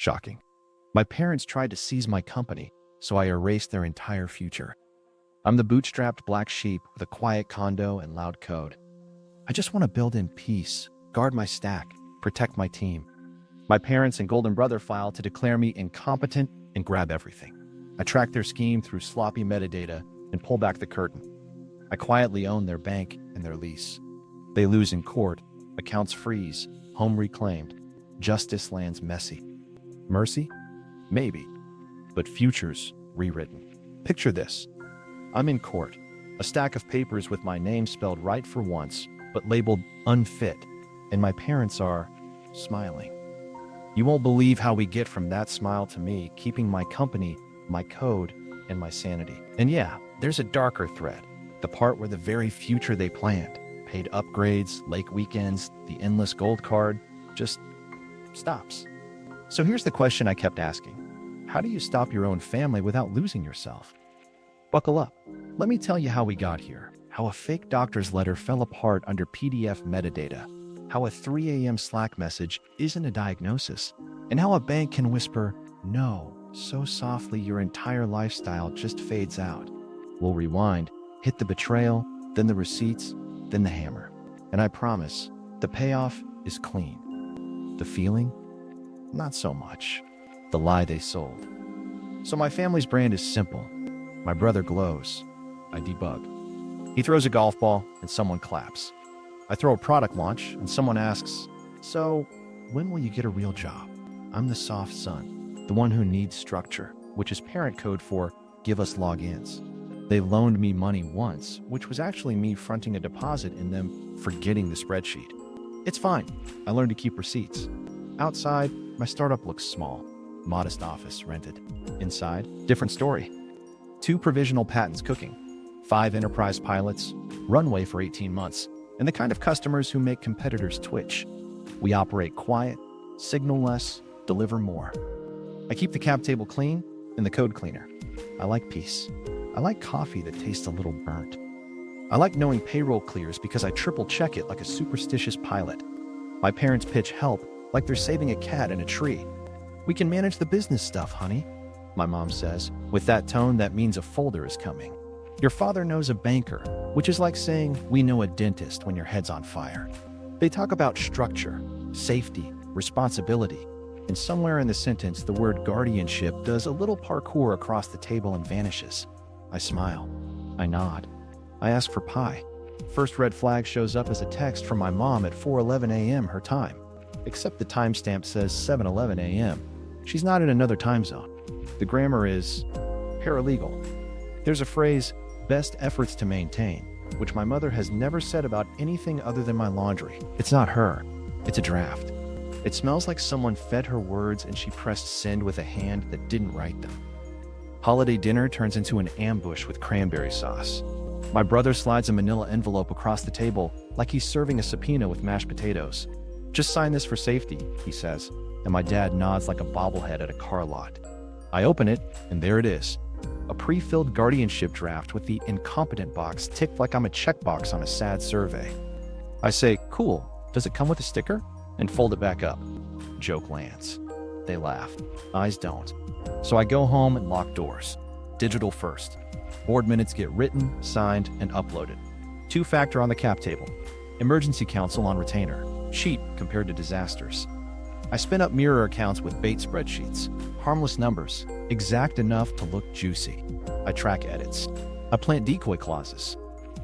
Shocking. My parents tried to seize my company, so I erased their entire future. I'm the bootstrapped black sheep with a quiet condo and loud code. I just want to build in peace, guard my stack, protect my team. My parents and golden brother filed to declare me incompetent and grab everything. I track their scheme through sloppy metadata and pull back the curtain. I quietly own their bank and their lease. They lose in court, accounts freeze, home reclaimed. Justice lands messy. Mercy? Maybe. But futures rewritten. Picture this. I'm in court, a stack of papers with my name spelled right for once, but labeled unfit, and my parents are smiling. You won't believe how we get from that smile to me, keeping my company, my code, and my sanity. And yeah, there's a darker thread, the part where the very future they planned, paid upgrades, lake weekends, the endless gold card, just stops. So here's the question I kept asking. How do you stop your own family without losing yourself? Buckle up. Let me tell you how we got here, how a fake doctor's letter fell apart under PDF metadata, how a 3 a.m. Slack message isn't a diagnosis, and how a bank can whisper, no, so softly your entire lifestyle just fades out. We'll rewind, hit the betrayal, then the receipts, then the hammer. And I promise, the payoff is clean. The feeling? Not so much. The lie they sold. So my family's brand is simple. My brother glows. I debug. He throws a golf ball and someone claps. I throw a product launch and someone asks, so when will you get a real job? I'm the soft son, the one who needs structure, which is parent code for give us logins. They loaned me money once, which was actually me fronting a deposit and them forgetting the spreadsheet. It's fine. I learned to keep receipts. Outside, my startup looks small. Modest office rented. Inside, different story. 2 provisional patents cooking, 5 enterprise pilots, runway for 18 months, and the kind of customers who make competitors twitch. We operate quiet, signal less, deliver more. I keep the cap table clean and the code cleaner. I like peace. I like coffee that tastes a little burnt. I like knowing payroll clears because I triple check it like a superstitious pilot. My parents pitch help like they're saving a cat in a tree. We can manage the business stuff, honey, my mom says. With that tone, that means a folder is coming. Your father knows a banker, which is like saying we know a dentist when your head's on fire. They talk about structure, safety, responsibility, and somewhere in the sentence, the word guardianship does a little parkour across the table and vanishes. I smile. I nod. I ask for pie. First red flag shows up as a text from my mom at 4:11 a.m. her time, except the timestamp says 7:11 a.m. She's not in another time zone. The grammar is paralegal. There's a phrase, best efforts to maintain, which my mother has never said about anything other than my laundry. It's not her. It's a draft. It smells like someone fed her words and she pressed send with a hand that didn't write them. Holiday dinner turns into an ambush with cranberry sauce. My brother slides a manila envelope across the table like he's serving a subpoena with mashed potatoes. Just sign this for safety, he says, and my dad nods like a bobblehead at a car lot. I open it, and there it is. A pre-filled guardianship draft with the incompetent box ticked like I'm a checkbox on a sad survey. I say, cool, does it come with a sticker? And fold it back up. Joke lands. They laugh. Eyes don't. So I go home and lock doors. Digital first. Board minutes get written, signed, and uploaded. 2-factor on the cap table. Emergency counsel on retainer. Cheap compared to disasters. I spin up mirror accounts with bait spreadsheets. Harmless numbers, exact enough to look juicy. I track edits. I plant decoy clauses.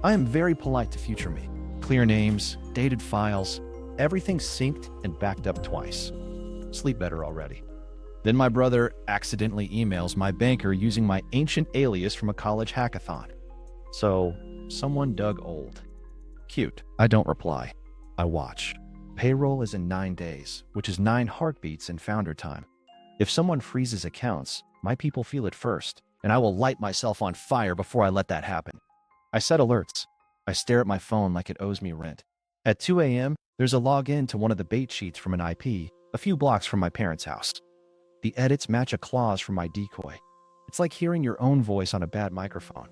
I am very polite to future me. Clear names, dated files, everything synced and backed up twice. Sleep better already. Then my brother accidentally emails my banker using my ancient alias from a college hackathon. So, someone dug old. Cute. I don't reply. I watch. Payroll is in 9 days, which is 9 heartbeats in founder time. If someone freezes accounts, my people feel it first, and I will light myself on fire before I let that happen. I set alerts. I stare at my phone like it owes me rent. At 2 a.m., there's a login to one of the bait sheets from an IP, a few blocks from my parents' house. The edits match a clause from my decoy. It's like hearing your own voice on a bad microphone.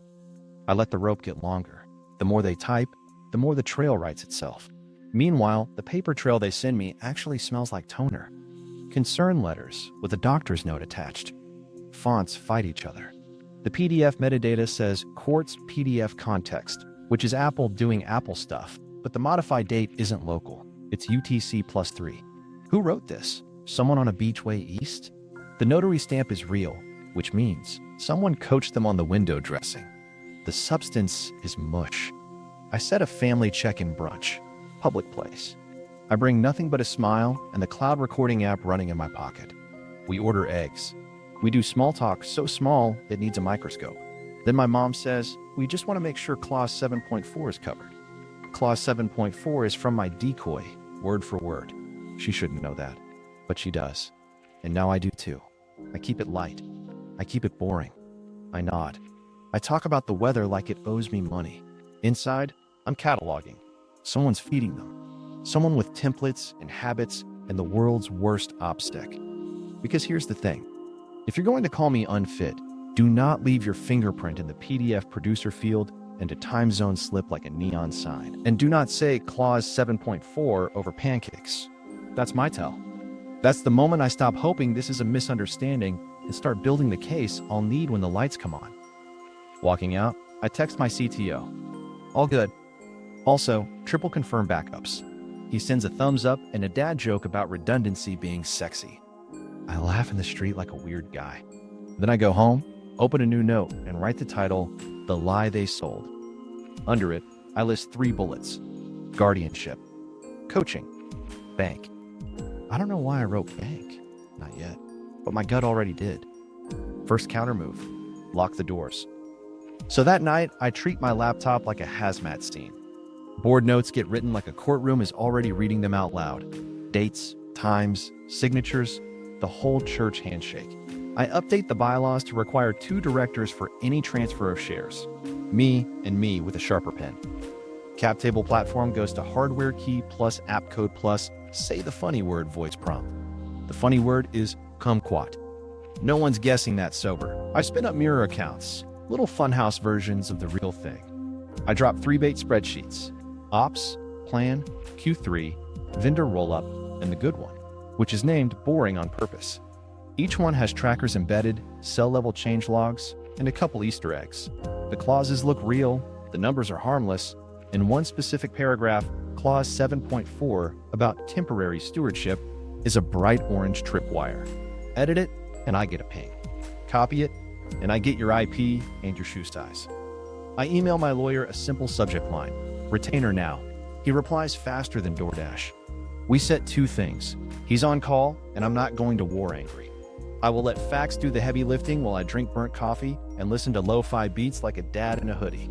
I let the rope get longer. The more they type, the more the trail writes itself. Meanwhile, the paper trail they send me actually smells like toner. Concern letters with a doctor's note attached. Fonts fight each other. The PDF metadata says Quartz PDF context, which is Apple doing Apple stuff, but the modified date isn't local. It's UTC+3. Who wrote this? Someone on a beach way east? The notary stamp is real, which means someone coached them on the window dressing. The substance is mush. I set a family check-in brunch, public place. I bring nothing but a smile and the cloud recording app running in my pocket. We order eggs. We do small talk so small it needs a microscope. Then my mom says, we just want to make sure clause 7.4 is covered. Clause 7.4 is from my decoy, word for word. She shouldn't know that, but she does. And now I do too. I keep it light. I keep it boring. I nod. I talk about the weather like it owes me money. Inside, I'm cataloging. Someone's feeding them. Someone with templates and habits and the world's worst op stick. Because here's the thing. If you're going to call me unfit, do not leave your fingerprint in the PDF producer field and a time zone slip like a neon sign. And do not say clause 7.4 over pancakes. That's my tell. That's the moment I stop hoping this is a misunderstanding and start building the case I'll need when the lights come on. Walking out, I text my CTO. All good. Also, triple confirm backups. He sends a thumbs up and a dad joke about redundancy being sexy. I laugh in the street like a weird guy. Then I go home, open a new note, and write the title, The Lie They Sold. Under it, I list 3 bullets. Guardianship, coaching, bank. I don't know why I wrote bank, not yet, but my gut already did. First counter move, lock the doors. So that night, I treat my laptop like a hazmat scene. Board notes get written like a courtroom is already reading them out loud. Dates, times, signatures, the whole church handshake. I update the bylaws to require 2 directors for any transfer of shares. Me and me with a sharper pen. Cap table platform goes to hardware key plus app code plus say the funny word voice prompt. The funny word is kumquat. No one's guessing that sober. I spin up mirror accounts, little funhouse versions of the real thing. I drop 3 bait spreadsheets. Ops, plan, Q3, vendor rollup, and the good one, which is named boring on purpose. Each one has trackers embedded, cell-level change logs, and a couple Easter eggs. The clauses look real, the numbers are harmless. In one specific paragraph, clause 7.4 about temporary stewardship is a bright orange tripwire. Edit it, and I get a ping. Copy it, and I get your IP and your shoe size. I email my lawyer a simple subject line, retainer now. He replies faster than DoorDash. We set 2 things. He's on call, and I'm not going to war angry. I will let facts do the heavy lifting while I drink burnt coffee and listen to lo-fi beats like a dad in a hoodie.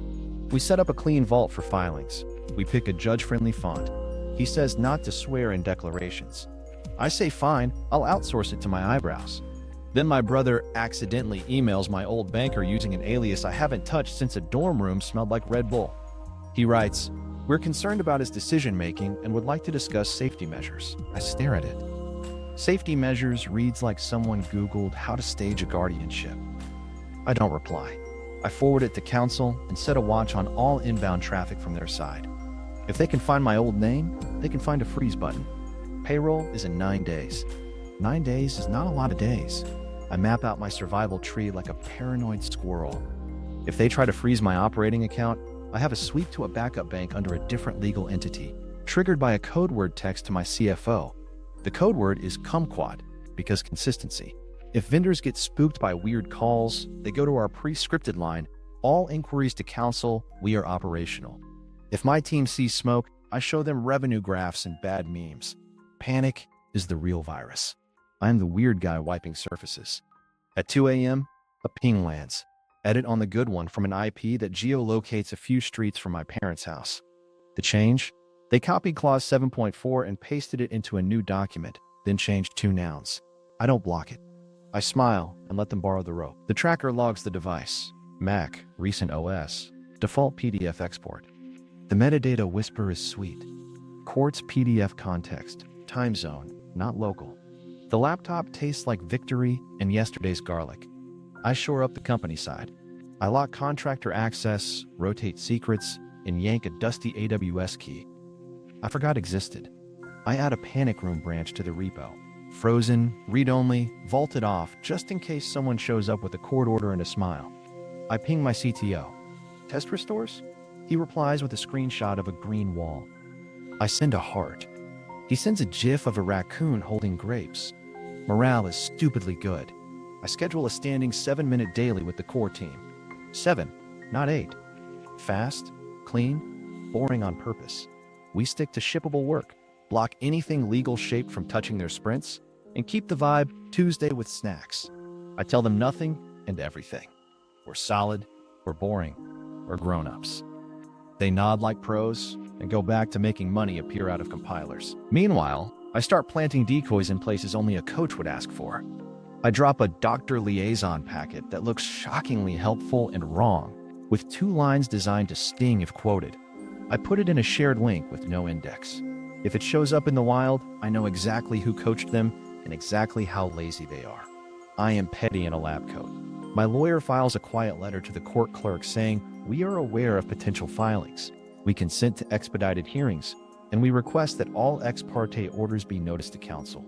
We set up a clean vault for filings. We pick a judge-friendly font. He says not to swear in declarations. I say fine, I'll outsource it to my eyebrows. Then my brother accidentally emails my old banker using an alias I haven't touched since a dorm room smelled like Red Bull. He writes, "We're concerned about his decision-making and would like to discuss safety measures." I stare at it. Safety measures reads like someone Googled how to stage a guardianship. I don't reply. I forward it to counsel and set a watch on all inbound traffic from their side. If they can find my old name, they can find a freeze button. Payroll is in 9 days. 9 days is not a lot of days. I map out my survival tree like a paranoid squirrel. If they try to freeze my operating account, I have a sweep to a backup bank under a different legal entity, triggered by a code word text to my CFO. The code word is kumquat, because consistency. If vendors get spooked by weird calls, they go to our pre-scripted line, all inquiries to counsel, we are operational. If my team sees smoke, I show them revenue graphs and bad memes. Panic is the real virus. I am the weird guy wiping surfaces. At 2 a.m., a ping lands. Edit on the good one from an IP that geolocates a few streets from my parents' house. The change? They copied clause 7.4 and pasted it into a new document, then changed 2 nouns. I don't block it. I smile and let them borrow the rope. The tracker logs the device. Mac, recent OS, default PDF export. The metadata whisper is sweet. Quartz PDF context, time zone, not local. The laptop tastes like victory and yesterday's garlic. I shore up the company side. I lock contractor access, rotate secrets, and yank a dusty AWS key I forgot existed. I add a panic room branch to the repo. Frozen, read-only, vaulted off, just in case someone shows up with a court order and a smile. I ping my CTO. Test restores? He replies with a screenshot of a green wall. I send a heart. He sends a gif of a raccoon holding grapes. Morale is stupidly good. I schedule a standing 7-minute daily with the core team. 7, not 8. Fast, clean, boring on purpose. We stick to shippable work, block anything legal shaped from touching their sprints, and keep the vibe Tuesday with snacks. I tell them nothing and everything. We're solid, we're boring, we're grown-ups. They nod like pros and go back to making money appear out of compilers. Meanwhile, I start planting decoys in places only a coach would ask for. I drop a doctor liaison packet that looks shockingly helpful and wrong, with 2 lines designed to sting if quoted. I put it in a shared link with no index. If it shows up in the wild, I know exactly who coached them and exactly how lazy they are. I am petty in a lab coat. My lawyer files a quiet letter to the court clerk saying, "We are aware of potential filings. We consent to expedited hearings, and we request that all ex parte orders be noticed to counsel."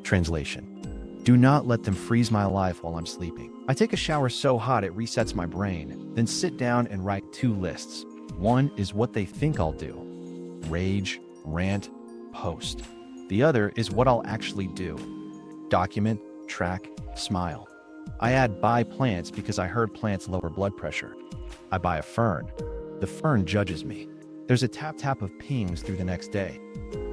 Translation: do not let them freeze my life while I'm sleeping. I take a shower so hot it resets my brain, then sit down and write 2 lists. One is what they think I'll do. Rage, rant, post. The other is what I'll actually do. Document, track, smile. I add buy plants because I heard plants lower blood pressure. I buy a fern. The fern judges me. There's a tap-tap of pings through the next day.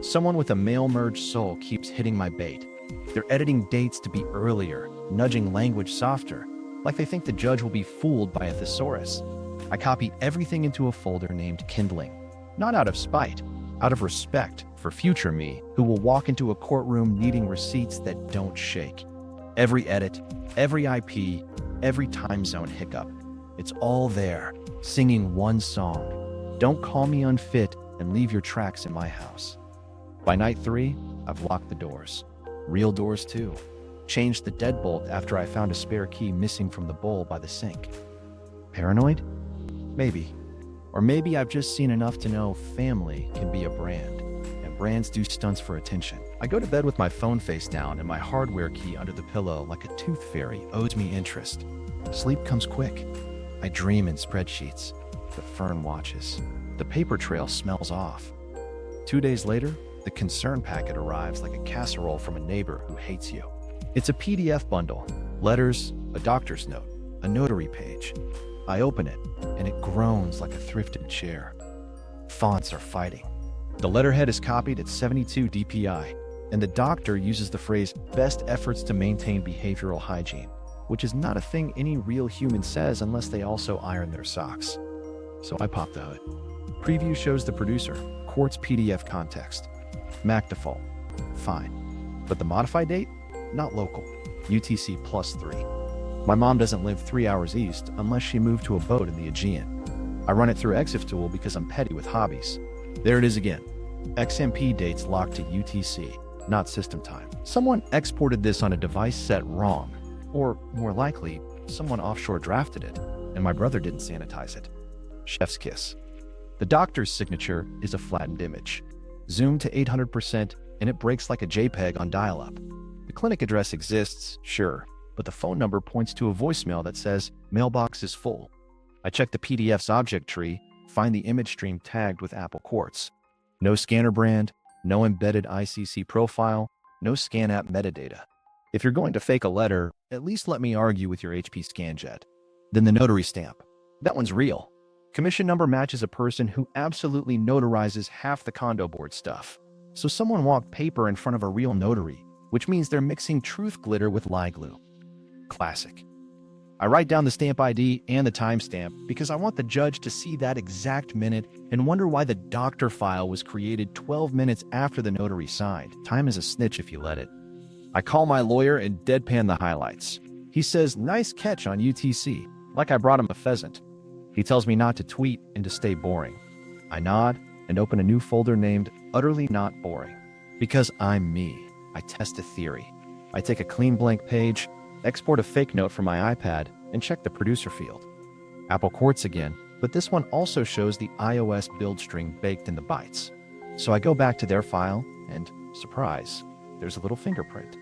Someone with a male-merged soul keeps hitting my bait. They're editing dates to be earlier, nudging language softer, like they think the judge will be fooled by a thesaurus. I copy everything into a folder named Kindling, not out of spite, out of respect for future me who will walk into a courtroom needing receipts that don't shake. Every edit, every IP, every time zone hiccup. It's all there, singing one song. Don't call me unfit and leave your tracks in my house. By night 3, I've locked the doors. Real doors too. Changed the deadbolt after I found a spare key missing from the bowl by the sink. Paranoid? Maybe. Or maybe I've just seen enough to know family can be a brand, and brands do stunts for attention. I go to bed with my phone face down and my hardware key under the pillow like a tooth fairy owes me interest. Sleep comes quick. I dream in spreadsheets. The fern watches. The paper trail smells off. 2 days later, the concern packet arrives like a casserole from a neighbor who hates you. It's a PDF bundle, letters, a doctor's note, a notary page. I open it, and it groans like a thrifted chair. Fonts are fighting. The letterhead is copied at 72 dpi, and the doctor uses the phrase "best efforts to maintain behavioral hygiene," which is not a thing any real human says unless they also iron their socks. So I pop the hood. Preview shows the producer, court's PDF context. Mac default, fine. But the modify date? Not local, UTC +3. My mom doesn't live 3 hours east unless she moved to a boat in the Aegean. I run it through ExifTool because I'm petty with hobbies. There it is again. XMP dates locked to UTC, not system time. Someone exported this on a device set wrong, or more likely, someone offshore drafted it, and my brother didn't sanitize it. Chef's kiss. The doctor's signature is a flattened image. Zoom to 800% and it breaks like a JPEG on dial-up. The clinic address exists, sure, but the phone number points to a voicemail that says, "Mailbox is full." I check the PDF's object tree, find the image stream tagged with Apple Quartz. No scanner brand, no embedded ICC profile, no scan app metadata. If you're going to fake a letter, at least let me argue with your HP ScanJet. Then the notary stamp. That one's real. Commission number matches a person who absolutely notarizes half the condo board stuff. So someone walked paper in front of a real notary, which means they're mixing truth glitter with lie glue. Classic. I write down the stamp ID and the timestamp because I want the judge to see that exact minute and wonder why the doctor file was created 12 minutes after the notary signed. Time is a snitch if you let it. I call my lawyer and deadpan the highlights. He says, "Nice catch on UTC," like I brought him a pheasant. He tells me not to tweet and to stay boring. I nod and open a new folder named Utterly Not Boring. Because I'm me, I test a theory. I take a clean blank page, export a fake note from my iPad, and check the producer field. Apple Quartz again, but this one also shows the iOS build string baked in the bytes. So I go back to their file, and surprise, there's a little fingerprint.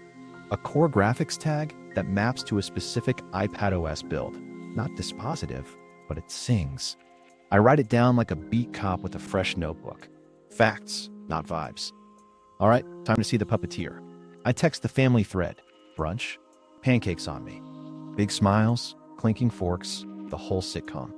A core graphics tag that maps to a specific iPadOS build. Not dispositive, but it sings. I write it down like a beat cop with a fresh notebook. Facts, not vibes. All right, time to see the puppeteer. I text the family thread. Brunch, pancakes on me. Big smiles, clinking forks, the whole sitcom.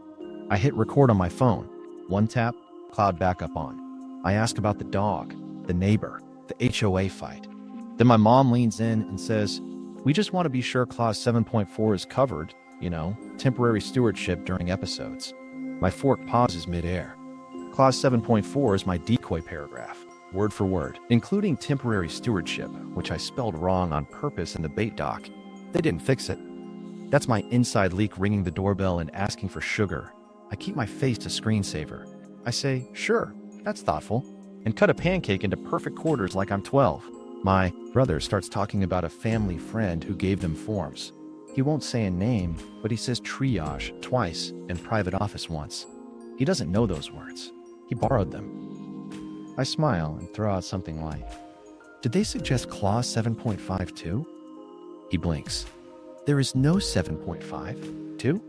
I hit record on my phone. One tap, cloud backup on. I ask about the dog, the neighbor, the HOA fight. Then my mom leans in and says, "We just want to be sure clause 7.4 is covered, temporary stewardship during episodes." My fork pauses midair. Clause 7.4 is my decoy paragraph, word for word, including temporary stewardship, which I spelled wrong on purpose in the bait doc. They didn't fix it. That's my inside leak ringing the doorbell and asking for sugar. I keep my face to screensaver. I say, "Sure, that's thoughtful," and cut a pancake into perfect quarters like I'm 12. My brother starts talking about a family friend who gave them forms. He won't say a name, but he says triage twice and private office once. He doesn't know those words. He borrowed them. I smile and throw out something like, "Did they suggest clause 7.5 too?" He blinks. "There is no 7.5. Too?"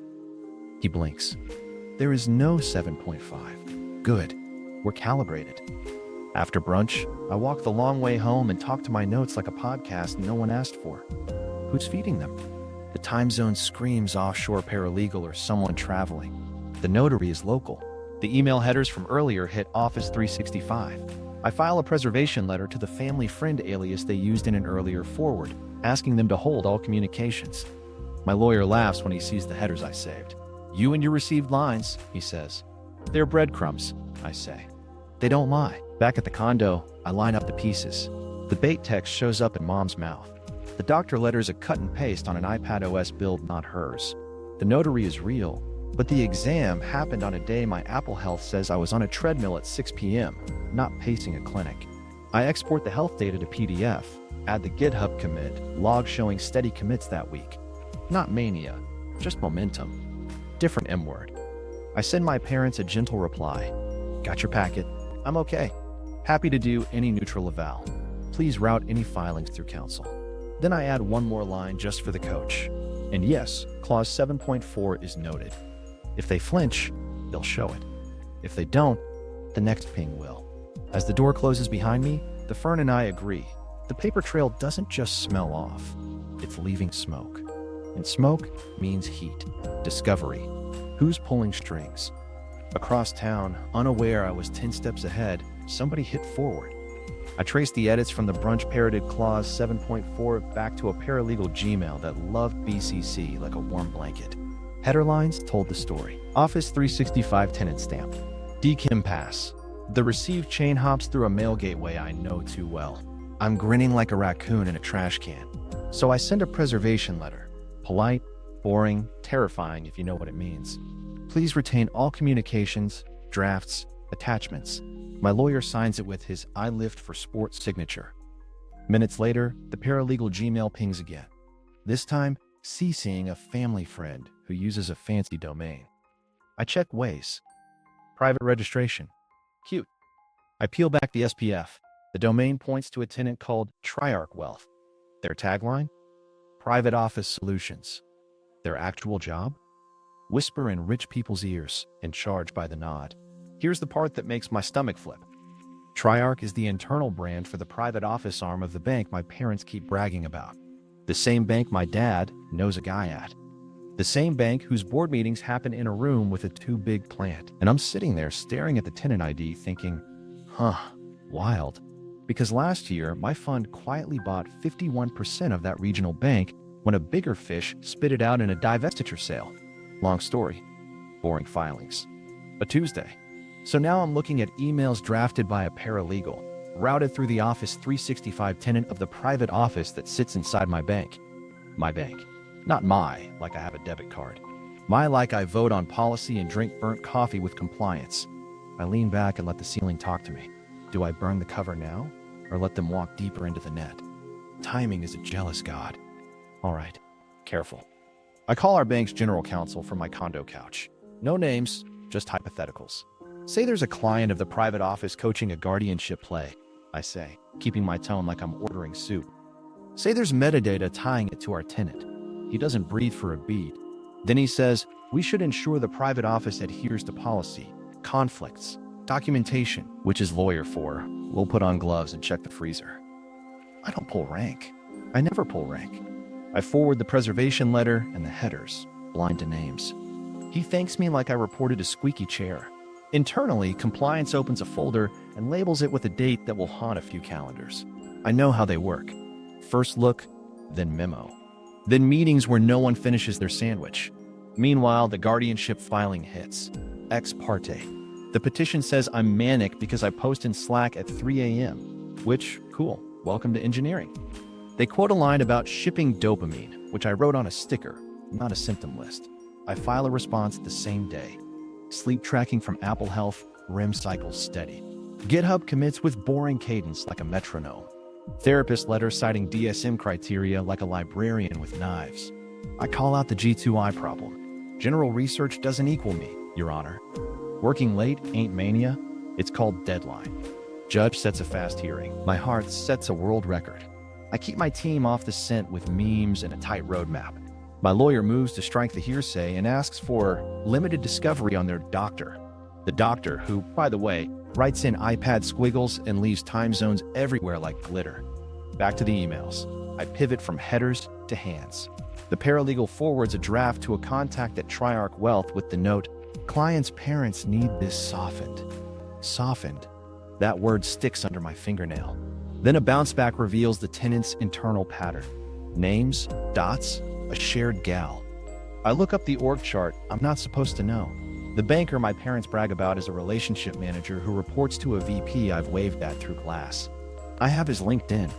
He blinks. "There is no 7.5. Good. We're calibrated." After brunch, I walk the long way home and talk to my notes like a podcast no one asked for. Who's feeding them? The time zone screams offshore paralegal or someone traveling. The notary is local. The email headers from earlier hit Office 365. I file a preservation letter to the family friend alias they used in an earlier forward, asking them to hold all communications. My lawyer laughs when he sees the headers I saved. "You and your received lines," he says. "They're breadcrumbs," I say. They don't lie. Back at the condo, I line up the pieces. The bait text shows up in Mom's mouth. The doctor letter's a cut and paste on an iPadOS build, not hers. The notary is real, but the exam happened on a day my Apple Health says I was on a treadmill at 6 p.m., not pacing a clinic. I export the health data to PDF, add the GitHub commit, log showing steady commits that week. Not mania, just momentum. Different M word. I send my parents a gentle reply. "Got your packet. I'm okay. Happy to do any neutral eval. Please route any filings through counsel." Then I add one more line just for the coach. And yes, clause 7.4 is noted. If they flinch, they'll show it. If they don't, the next ping will. As the door closes behind me, the fern and I agree. The paper trail doesn't just smell off. It's leaving smoke. And smoke means heat, discovery. Who's pulling strings? Across town, unaware I was 10 steps ahead, somebody hit forward. I traced the edits from the brunch-parroted clause 7.4 back to a paralegal Gmail that loved BCC like a warm blanket. Header lines told the story. Office 365 tenant stamp. Decim pass. The received chain hops through a mail gateway I know too well. I'm grinning like a raccoon in a trash can. So I send a preservation letter. Polite, boring, terrifying if you know what it means. Please retain all communications, drafts, attachments. My lawyer signs it with his "I lift for sports" signature. Minutes later, the paralegal Gmail pings again. This time, CCing a family friend who uses a fancy domain. I check Waze. Private registration. Cute. I peel back the SPF. The domain points to a tenant called Triarch Wealth. Their tagline? Private Office Solutions. Their actual job? Whisper in rich people's ears and charge by the nod. Here's the part that makes my stomach flip. Triarch is the internal brand for the private office arm of the bank my parents keep bragging about. The same bank my dad knows a guy at. The same bank whose board meetings happen in a room with a too big plant. And I'm sitting there staring at the tenant ID thinking, wild. Because last year, my fund quietly bought 51% of that regional bank when a bigger fish spit it out in a divestiture sale. Long story. Boring filings. A Tuesday. So now I'm looking at emails drafted by a paralegal, routed through the Office 365 tenant of the private office that sits inside my bank. My bank. Not my, like I have a debit card. My, like I vote on policy and drink burnt coffee with compliance. I lean back and let the ceiling talk to me. Do I burn the cover now, or let them walk deeper into the net? Timing is a jealous god. All right, careful. I call our bank's general counsel from my condo couch. No names, just hypotheticals. Say there's a client of the private office coaching a guardianship play. I say, keeping my tone like I'm ordering soup. Say there's metadata tying it to our tenant. He doesn't breathe for a beat. Then he says, we should ensure the private office adheres to policy, conflicts, documentation, which is lawyer for, we'll put on gloves and check the freezer. I don't pull rank. I never pull rank. I forward the preservation letter and the headers, blind to names. He thanks me like I reported a squeaky chair. Internally, compliance opens a folder and labels it with a date that will haunt a few calendars. I know how they work. First look, then memo. Then meetings where no one finishes their sandwich. Meanwhile, the guardianship filing hits. Ex parte. The petition says I'm manic because I post in Slack at 3 a.m. Which, cool, welcome to engineering. They quote a line about shipping dopamine, which I wrote on a sticker, not a symptom list. I file a response the same day. Sleep tracking from Apple Health, REM cycles steady. GitHub commits with boring cadence like a metronome. Therapist letter citing DSM criteria like a librarian with knives. I call out the G2I problem. General research doesn't equal me, Your Honor. Working late ain't mania, it's called deadline. Judge sets a fast hearing. My heart sets a world record. I keep my team off the scent with memes and a tight roadmap. My lawyer moves to strike the hearsay and asks for limited discovery on their doctor. The doctor, who, by the way, writes in iPad squiggles and leaves time zones everywhere like glitter. Back to the emails. I pivot from headers to hands. The paralegal forwards a draft to a contact at Triarch Wealth with the note, client's parents need this softened. Softened. That word sticks under my fingernail. Then a bounce back reveals the tenant's internal pattern. Names, dots, a shared gal. I look up the org chart I'm not supposed to know. The banker my parents brag about is a relationship manager who reports to a VP I've waved at through glass. I have his LinkedIn.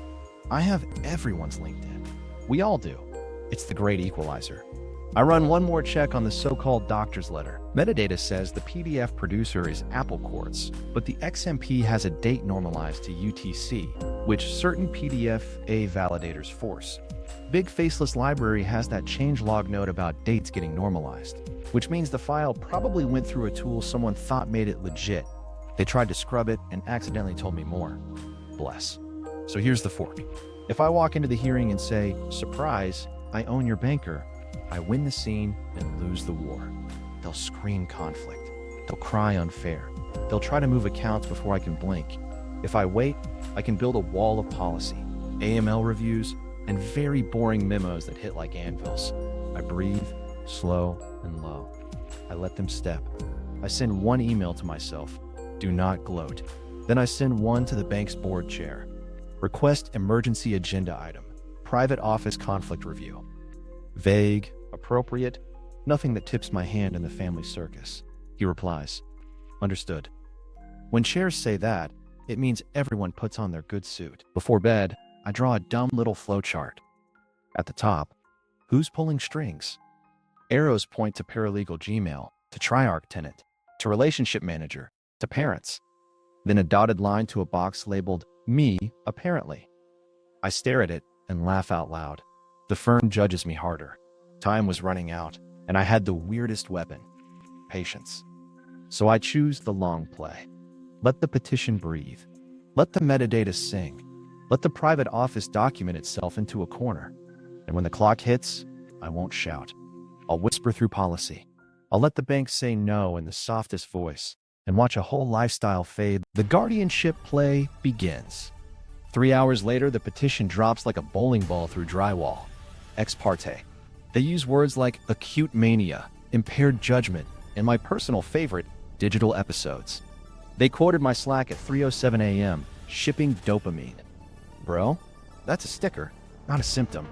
I have everyone's LinkedIn. We all do. It's the great equalizer. I run one more check on the so-called doctor's letter. Metadata says the PDF producer is Apple Quartz, but the XMP has a date normalized to UTC, which certain PDF-A validators force. Big Faceless Library has that changelog note about dates getting normalized, which means the file probably went through a tool someone thought made it legit. They tried to scrub it and accidentally told me more. Bless. So here's the fork. If I walk into the hearing and say, surprise, I own your banker, I win the scene and lose the war. They'll scream conflict. They'll cry unfair. They'll try to move accounts before I can blink. If I wait, I can build a wall of policy, AML reviews, and very boring memos that hit like anvils. I breathe, slow and low. I let them step. I send one email to myself, do not gloat. Then I send one to the bank's board chair. Request emergency agenda item, private office conflict review. Vague, appropriate, nothing that tips my hand in the family circus. He replies, understood. When chairs say that, it means everyone puts on their good suit. Before bed, I draw a dumb little flowchart. At the top, who's pulling strings? Arrows point to paralegal Gmail, to Triarch tenant, to relationship manager, to parents. Then a dotted line to a box labeled me, apparently. I stare at it and laugh out loud. The firm judges me harder. Time was running out, and I had the weirdest weapon, patience. So I choose the long play. Let the petition breathe. Let the metadata sing. Let the private office document itself into a corner. And when the clock hits, I won't shout. I'll whisper through policy. I'll let the bank say no in the softest voice and watch a whole lifestyle fade. The guardianship play begins. 3 hours later, the petition drops like a bowling ball through drywall. Ex parte. They use words like acute mania, impaired judgment, and my personal favorite, digital episodes. They quoted my Slack at 3:07 a.m., shipping dopamine. Bro, that's a sticker, not a symptom.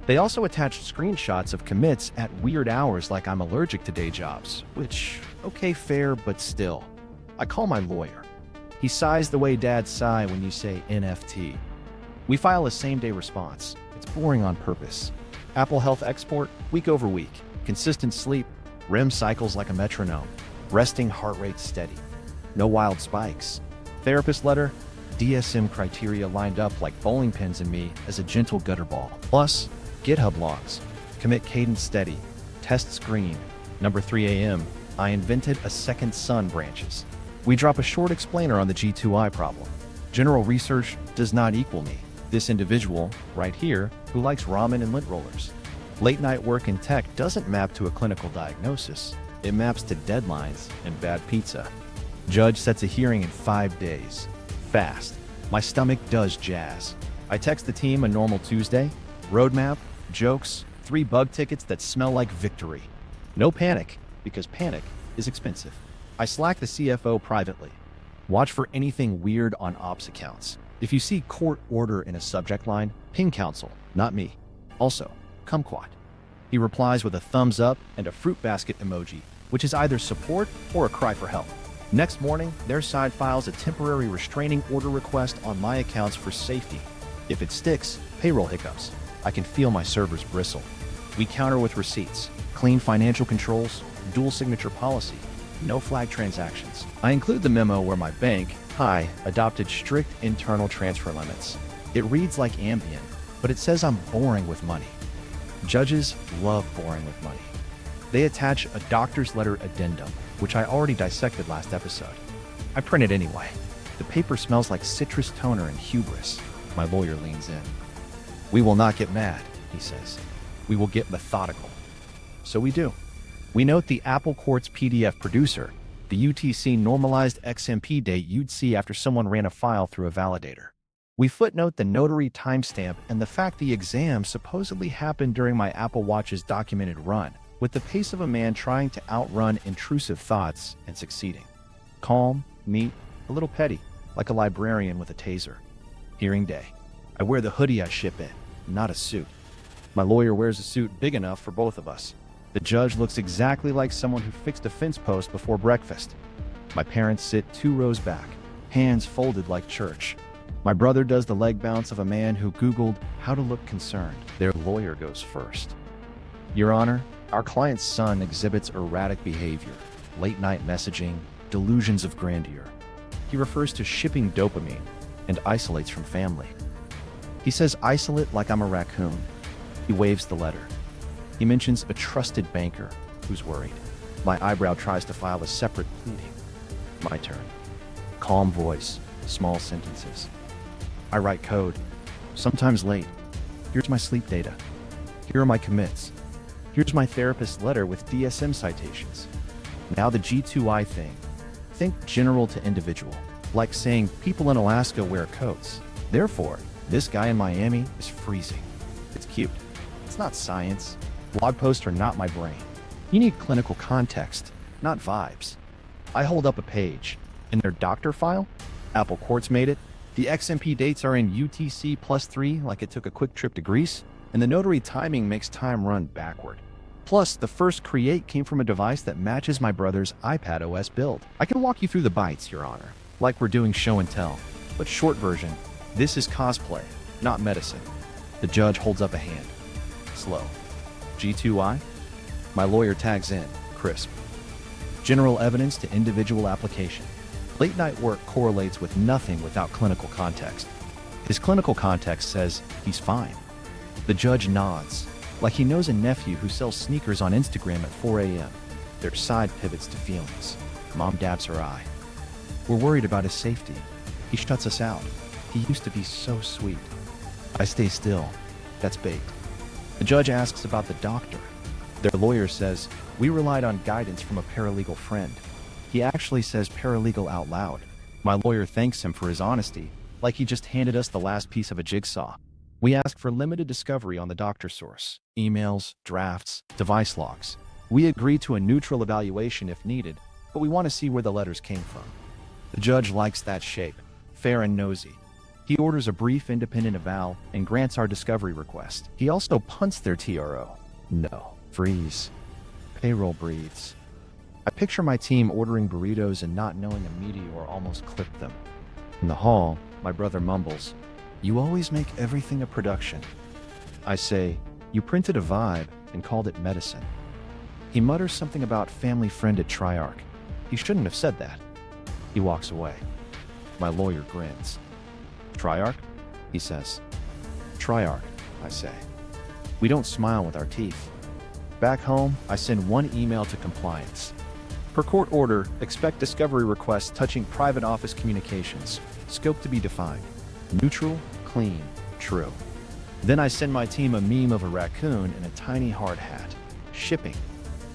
They also attached screenshots of commits at weird hours like I'm allergic to day jobs, which, okay, fair, but still. I call my lawyer. He sighs the way dads sigh when you say NFT. We file a same-day response. It's boring on purpose. Apple Health export, week over week. Consistent sleep, REM cycles like a metronome. Resting heart rate steady. No wild spikes. Therapist letter, DSM criteria lined up like bowling pins in me as a gentle gutter ball. Plus, GitHub logs. Commit cadence steady. Test screen. Number 3 a.m. I invented a second sun branches. We drop a short explainer on the G2I problem. General research does not equal me. This individual, right here, who likes ramen and lint rollers. Late night work in tech doesn't map to a clinical diagnosis. It maps to deadlines and bad pizza. Judge sets a hearing in 5 days. Fast. My stomach does jazz. I text the team a normal Tuesday. Roadmap, jokes, 3 bug tickets that smell like victory. No panic, because panic is expensive. I Slack the CFO privately. Watch for anything weird on ops accounts. If you see court order in a subject line, ping counsel, not me. Also, kumquat. He replies with a thumbs up and a fruit basket emoji, which is either support or a cry for help. Next morning, their side files a temporary restraining order request on my accounts for safety. If it sticks, payroll hiccups. I can feel my servers bristle. We counter with receipts, clean financial controls, dual signature policy, no flag transactions. I include the memo where my bank, adopted strict internal transfer limits. It reads like Ambien, but it says I'm boring with money. Judges love boring with money. They attach a doctor's letter addendum, which I already dissected last episode. I print it anyway. The paper smells like citrus toner and hubris. My lawyer leans in. We will not get mad, he says. We will get methodical. So we do. We note the Apple Court's PDF producer, the UTC normalized XMP date you'd see after someone ran a file through a validator. We footnote the notary timestamp and the fact the exam supposedly happened during my Apple Watch's documented run, with the pace of a man trying to outrun intrusive thoughts and succeeding. Calm, neat, a little petty, like a librarian with a taser. Hearing day. I wear the hoodie I ship in, not a suit. My lawyer wears a suit big enough for both of us. The judge looks exactly like someone who fixed a fence post before breakfast. My parents sit 2 rows back, hands folded like church. My brother does the leg bounce of a man who Googled how to look concerned. Their lawyer goes first. Your Honor, our client's son exhibits erratic behavior, late-night messaging, delusions of grandeur. He refers to shipping dopamine and isolates from family. He says isolate like I'm a raccoon. He waves the letter. He mentions a trusted banker who's worried. My eyebrow tries to file a separate pleading. My turn. Calm voice, small sentences. I write code, sometimes late. Here's my sleep data. Here are my commits. Here's my therapist's letter with DSM citations. Now the G2I thing. Think general to individual, like saying people in Alaska wear coats. Therefore, this guy in Miami is freezing. It's cute. It's not science. Blog posts are not my brain. You need clinical context, not vibes. I hold up a page. In their doctor file, Apple Courts made it. The XMP dates are in UTC +3 like it took a quick trip to Greece, and the notary timing makes time run backward. Plus, the first create came from a device that matches my brother's iPad OS build. I can walk you through the bytes, Your Honor, like we're doing show and tell. But short version, this is cosplay, not medicine. The judge holds up a hand. Slow. G2I? My lawyer tags in, crisp. General evidence to individual application. Late night work correlates with nothing without clinical context. His clinical context says he's fine. The judge nods, like he knows a nephew who sells sneakers on Instagram at 4 a.m. Their side pivots to feelings. Mom dabs her eye. We're worried about his safety. He shuts us out. He used to be so sweet. I stay still. That's bait. The judge asks about the doctor. Their lawyer says, we relied on guidance from a paralegal friend. He actually says paralegal out loud. My lawyer thanks him for his honesty, like he just handed us the last piece of a jigsaw. We ask for limited discovery on the doctor source, emails, drafts, device logs. We agree to a neutral evaluation if needed, but we want to see where the letters came from. The judge likes that shape, fair and nosy. He orders a brief independent eval and grants our discovery request. He also punts their TRO. No. Freeze. Payroll breathes. I picture my team ordering burritos and not knowing a meteor almost clipped them. In the hall, my brother mumbles, you always make everything a production. I say, you printed a vibe and called it medicine. He mutters something about family friend at Triarch. He shouldn't have said that. He walks away. My lawyer grins. Triarch? He says. Triarch, I say. We don't smile with our teeth. Back home, I send one email to compliance. Per court order, expect discovery requests touching private office communications. Scope to be defined. Neutral, clean, true. Then I send my team a meme of a raccoon in a tiny hard hat. Shipping.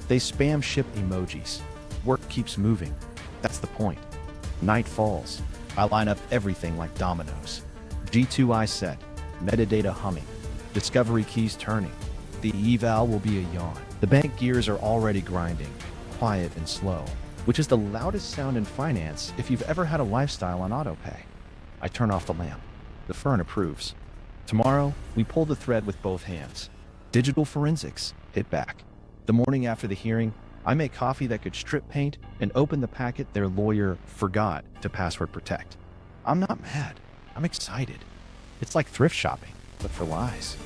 They spam ship emojis. Work keeps moving. That's the point. Night falls. I line up everything like dominoes. G2I set. Metadata humming. Discovery keys turning. The eval will be a yawn. The bank gears are already grinding. Quiet and slow, which is the loudest sound in finance if you've ever had a lifestyle on autopay. I turn off the lamp. The firm approves. Tomorrow, we pull the thread with both hands. Digital forensics, hit back. The morning after the hearing, I make coffee that could strip paint and open the packet their lawyer forgot to password protect. I'm not mad. I'm excited. It's like thrift shopping, but for lies.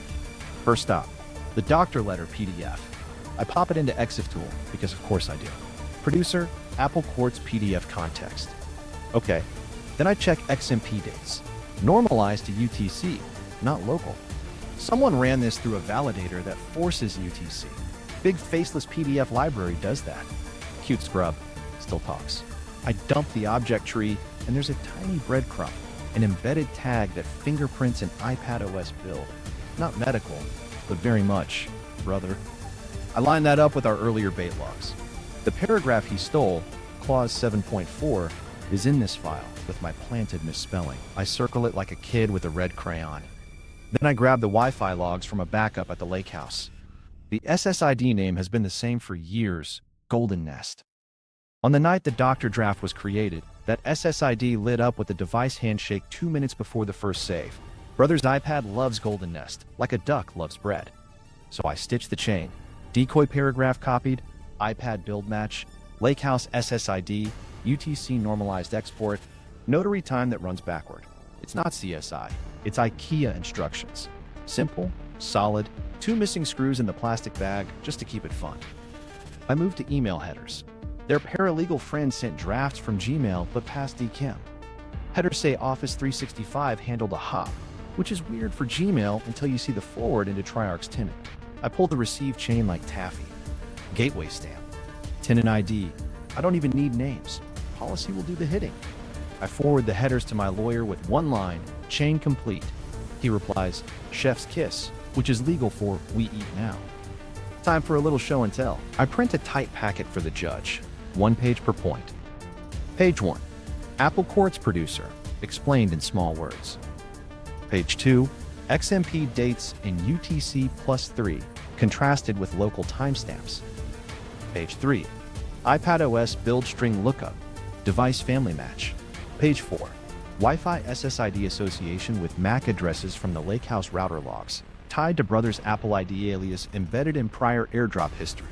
First stop, the doctor letter PDF. I pop it into EXIF tool, because of course I do. Producer, Apple Courts PDF context. Okay, then I check XMP dates. Normalized to UTC, not local. Someone ran this through a validator that forces UTC. Big faceless PDF library does that. Cute scrub, still talks. I dump the object tree, and there's a tiny breadcrumb, an embedded tag that fingerprints an iPadOS build. Not medical, but very much, brother. I line that up with our earlier bait logs. The paragraph he stole, clause 7.4, is in this file with my planted misspelling. I circle it like a kid with a red crayon. Then I grab the Wi-Fi logs from a backup at the lake house. The SSID name has been the same for years, Golden Nest. On the night the doctor draft was created, that SSID lit up with a device handshake 2 minutes before the first save. Brother's iPad loves Golden Nest, like a duck loves bread. So I stitched the chain. Decoy paragraph copied, iPad build match, Lakehouse SSID, UTC normalized export, notary time that runs backward. It's not CSI, it's IKEA instructions. Simple, solid, 2 missing screws in the plastic bag just to keep it fun. I moved to email headers. Their paralegal friend sent drafts from Gmail but passed DKIM. Headers say Office 365 handled a hop, which is weird for Gmail until you see the forward into Triarch's tenant. I pulled the receive chain like taffy. Gateway stamp. Tenant ID. I don't even need names. Policy will do the hitting. I forward the headers to my lawyer with one line, chain complete. He replies, chef's kiss, which is legal for we eat now. Time for a little show and tell. I print a tight packet for the judge, 1 page per point. Page 1, Apple Courts producer, explained in small words. Page 2, XMP dates in UTC +3, contrasted with local timestamps. Page 3, iPadOS build string lookup, device family match. Page 4, Wi-Fi SSID association with MAC addresses from the Lakehouse router logs, tied to brother's Apple ID alias embedded in prior airdrop history.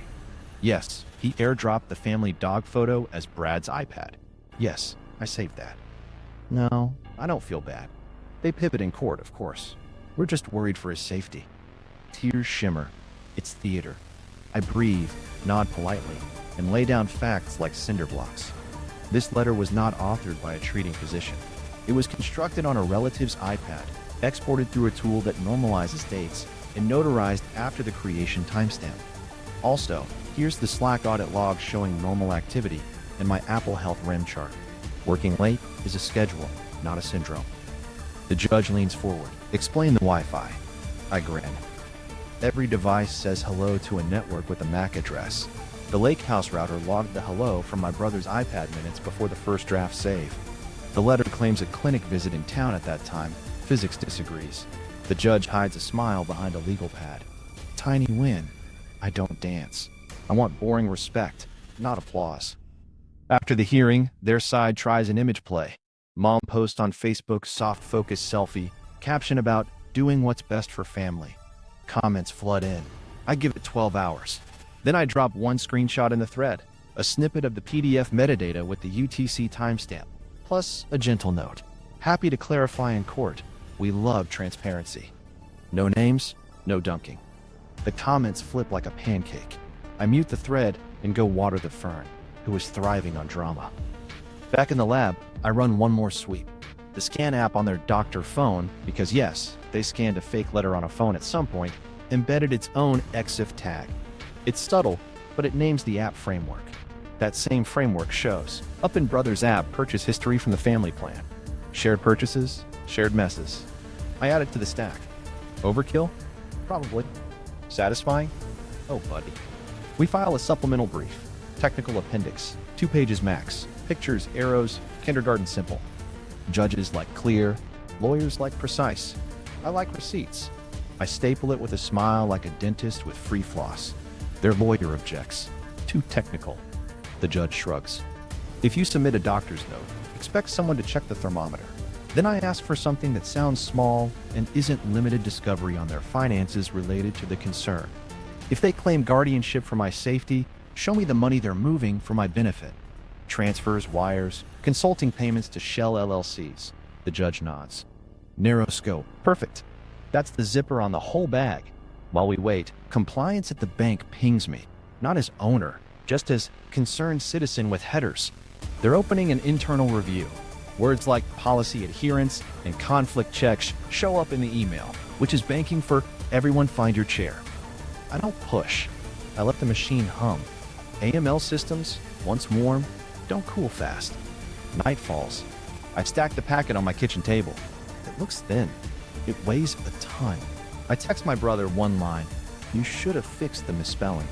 Yes, he airdropped the family dog photo as Brad's iPad. Yes, I saved that. No, I don't feel bad. They pivot in court, of course. We're just worried for his safety. Tears shimmer. It's theater. I breathe, nod politely, and lay down facts like cinder blocks. This letter was not authored by a treating physician. It was constructed on a relative's iPad, exported through a tool that normalizes dates, and notarized after the creation timestamp. Also, here's the Slack audit log showing normal activity and my Apple Health REM chart. Working late is a schedule, not a syndrome. The judge leans forward. Explain the Wi-Fi. I grin. Every device says hello to a network with a MAC address. The Lakehouse router logged the hello from my brother's iPad minutes before the first draft save. The letter claims a clinic visit in town at that time. Physics disagrees. The judge hides a smile behind a legal pad. Tiny win. I don't dance. I want boring respect, not applause. After the hearing, their side tries an image play. Mom posts on Facebook soft focus selfie, caption about doing what's best for family. Comments flood in. I give it 12 hours. Then I drop one screenshot in the thread, a snippet of the PDF metadata with the UTC timestamp, plus a gentle note. Happy to clarify in court. We love transparency. No names, no dunking. The comments flip like a pancake. I mute the thread and go water the fern, who is thriving on drama. Back in the lab, I run one more sweep. The scan app on their doctor phone, because yes, they scanned a fake letter on a phone at some point, embedded its own EXIF tag. It's subtle, but it names the app framework. That same framework shows up in Brother's app purchase history from the family plan. Shared purchases, shared messes. I add it to the stack. Overkill? Probably. Satisfying? Oh, buddy. We file a supplemental brief. Technical appendix. 2 pages max. Pictures, arrows, kindergarten simple. Judges like clear. Lawyers like precise. I like receipts. I staple it with a smile like a dentist with free floss. Their lawyer objects. Too technical. The judge shrugs. If you submit a doctor's note, expect someone to check the thermometer. Then I ask for something that sounds small and isn't limited discovery on their finances related to the concern. If they claim guardianship for my safety, show me the money they're moving for my benefit. Transfers, wires, consulting payments to shell LLCs. The judge nods. Narrow scope. Perfect. That's the zipper on the whole bag. While we wait, compliance at the bank pings me. Not as owner, just as concerned citizen with headers. They're opening an internal review. Words like policy adherence and conflict checks show up in the email, which is banking for everyone find your chair. I don't push. I let the machine hum. AML systems, once warm, don't cool fast. Night falls. I stack the packet on my kitchen table. It looks thin. It weighs a ton. I text my brother one line. You should have fixed the misspelling.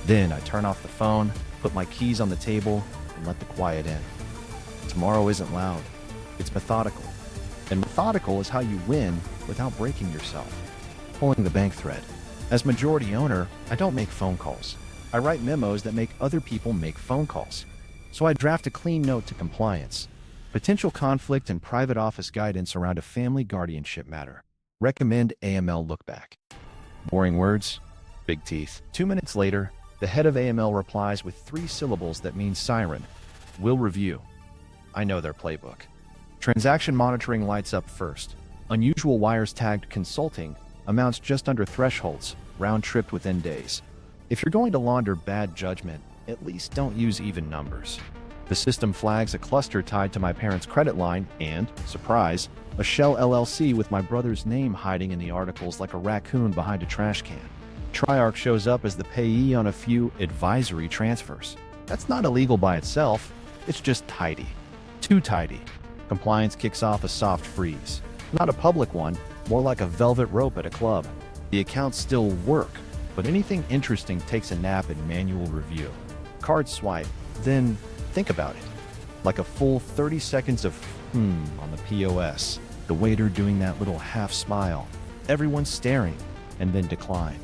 Then I turn off the phone, put my keys on the table, and let the quiet in. Tomorrow isn't loud. It's methodical. And methodical is how you win without breaking yourself. Pulling the bank thread. As majority owner, I don't make phone calls. I write memos that make other people make phone calls. So I draft a clean note to compliance. Potential conflict and private office guidance around a family guardianship matter. Recommend AML lookback. Boring words, big teeth. 2 minutes later, the head of AML replies with 3 syllables that mean siren. We'll review. I know their playbook. Transaction monitoring lights up first. Unusual wires tagged consulting, amounts just under thresholds, round-tripped within days. If you're going to launder bad judgment, at least don't use even numbers. The system flags a cluster tied to my parents' credit line and, surprise, a shell LLC with my brother's name hiding in the articles like a raccoon behind a trash can. Triarch shows up as the payee on a few advisory transfers. That's not illegal by itself, it's just tidy. Too tidy. Compliance kicks off a soft freeze. Not a public one, more like a velvet rope at a club. The accounts still work, but anything interesting takes a nap in manual review. Card swipe, then think about it. Like a full 30 seconds of on the POS. The waiter doing that little half smile. Everyone staring, and then decline.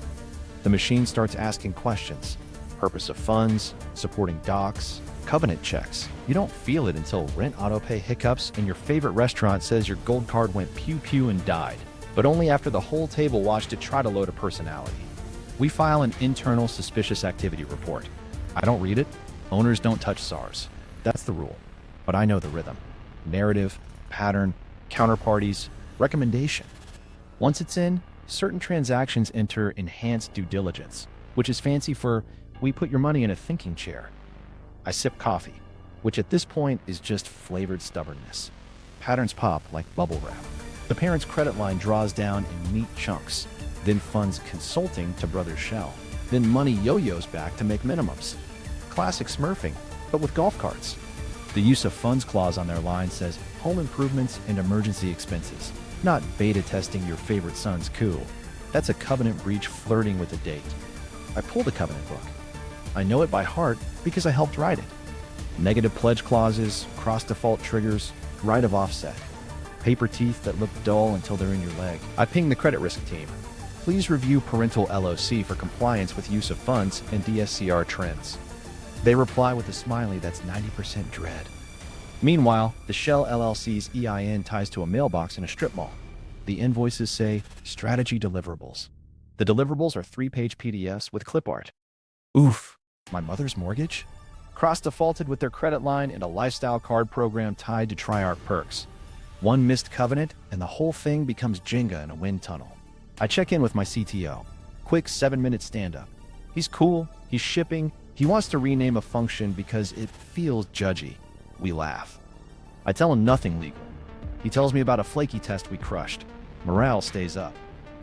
The machine starts asking questions. Purpose of funds, supporting docs, covenant checks. You don't feel it until rent autopay hiccups and your favorite restaurant says your gold card went pew-pew and died, but only after the whole table watched it try to load a personality. We file an internal suspicious activity report. I don't read it. Owners don't touch SARS. That's the rule. But I know the rhythm. Narrative, pattern, counterparties, recommendation. Once it's in, certain transactions enter enhanced due diligence, which is fancy for we put your money in a thinking chair. I sip coffee, which at this point is just flavored stubbornness. Patterns pop like bubble wrap. The parent's credit line draws down in neat chunks, then funds consulting to brother's shell, then money yo-yos back to make minimums. Classic smurfing, but with golf carts. The use of funds clause on their line says home improvements and emergency expenses, not beta testing your favorite son's coup. That's a covenant breach flirting with a date. I pull the covenant book. I know it by heart because I helped write it. Negative pledge clauses, cross-default triggers, right of offset. Paper teeth that look dull until they're in your leg. I ping the credit risk team. Please review parental LOC for compliance with use of funds and DSCR trends. They reply with a smiley that's 90% dread. Meanwhile, the shell LLC's EIN ties to a mailbox in a strip mall. The invoices say strategy deliverables. The deliverables are 3-page PDFs with clip art. Oof, my mother's mortgage? Cross-defaulted with their credit line and a lifestyle card program tied to Triarch perks. One missed covenant, and the whole thing becomes Jenga in a wind tunnel. I check in with my CTO. Quick 7-minute stand-up. He's cool, he's shipping, he wants to rename a function because it feels judgy. We laugh. I tell him nothing legal. He tells me about a flaky test we crushed. Morale stays up.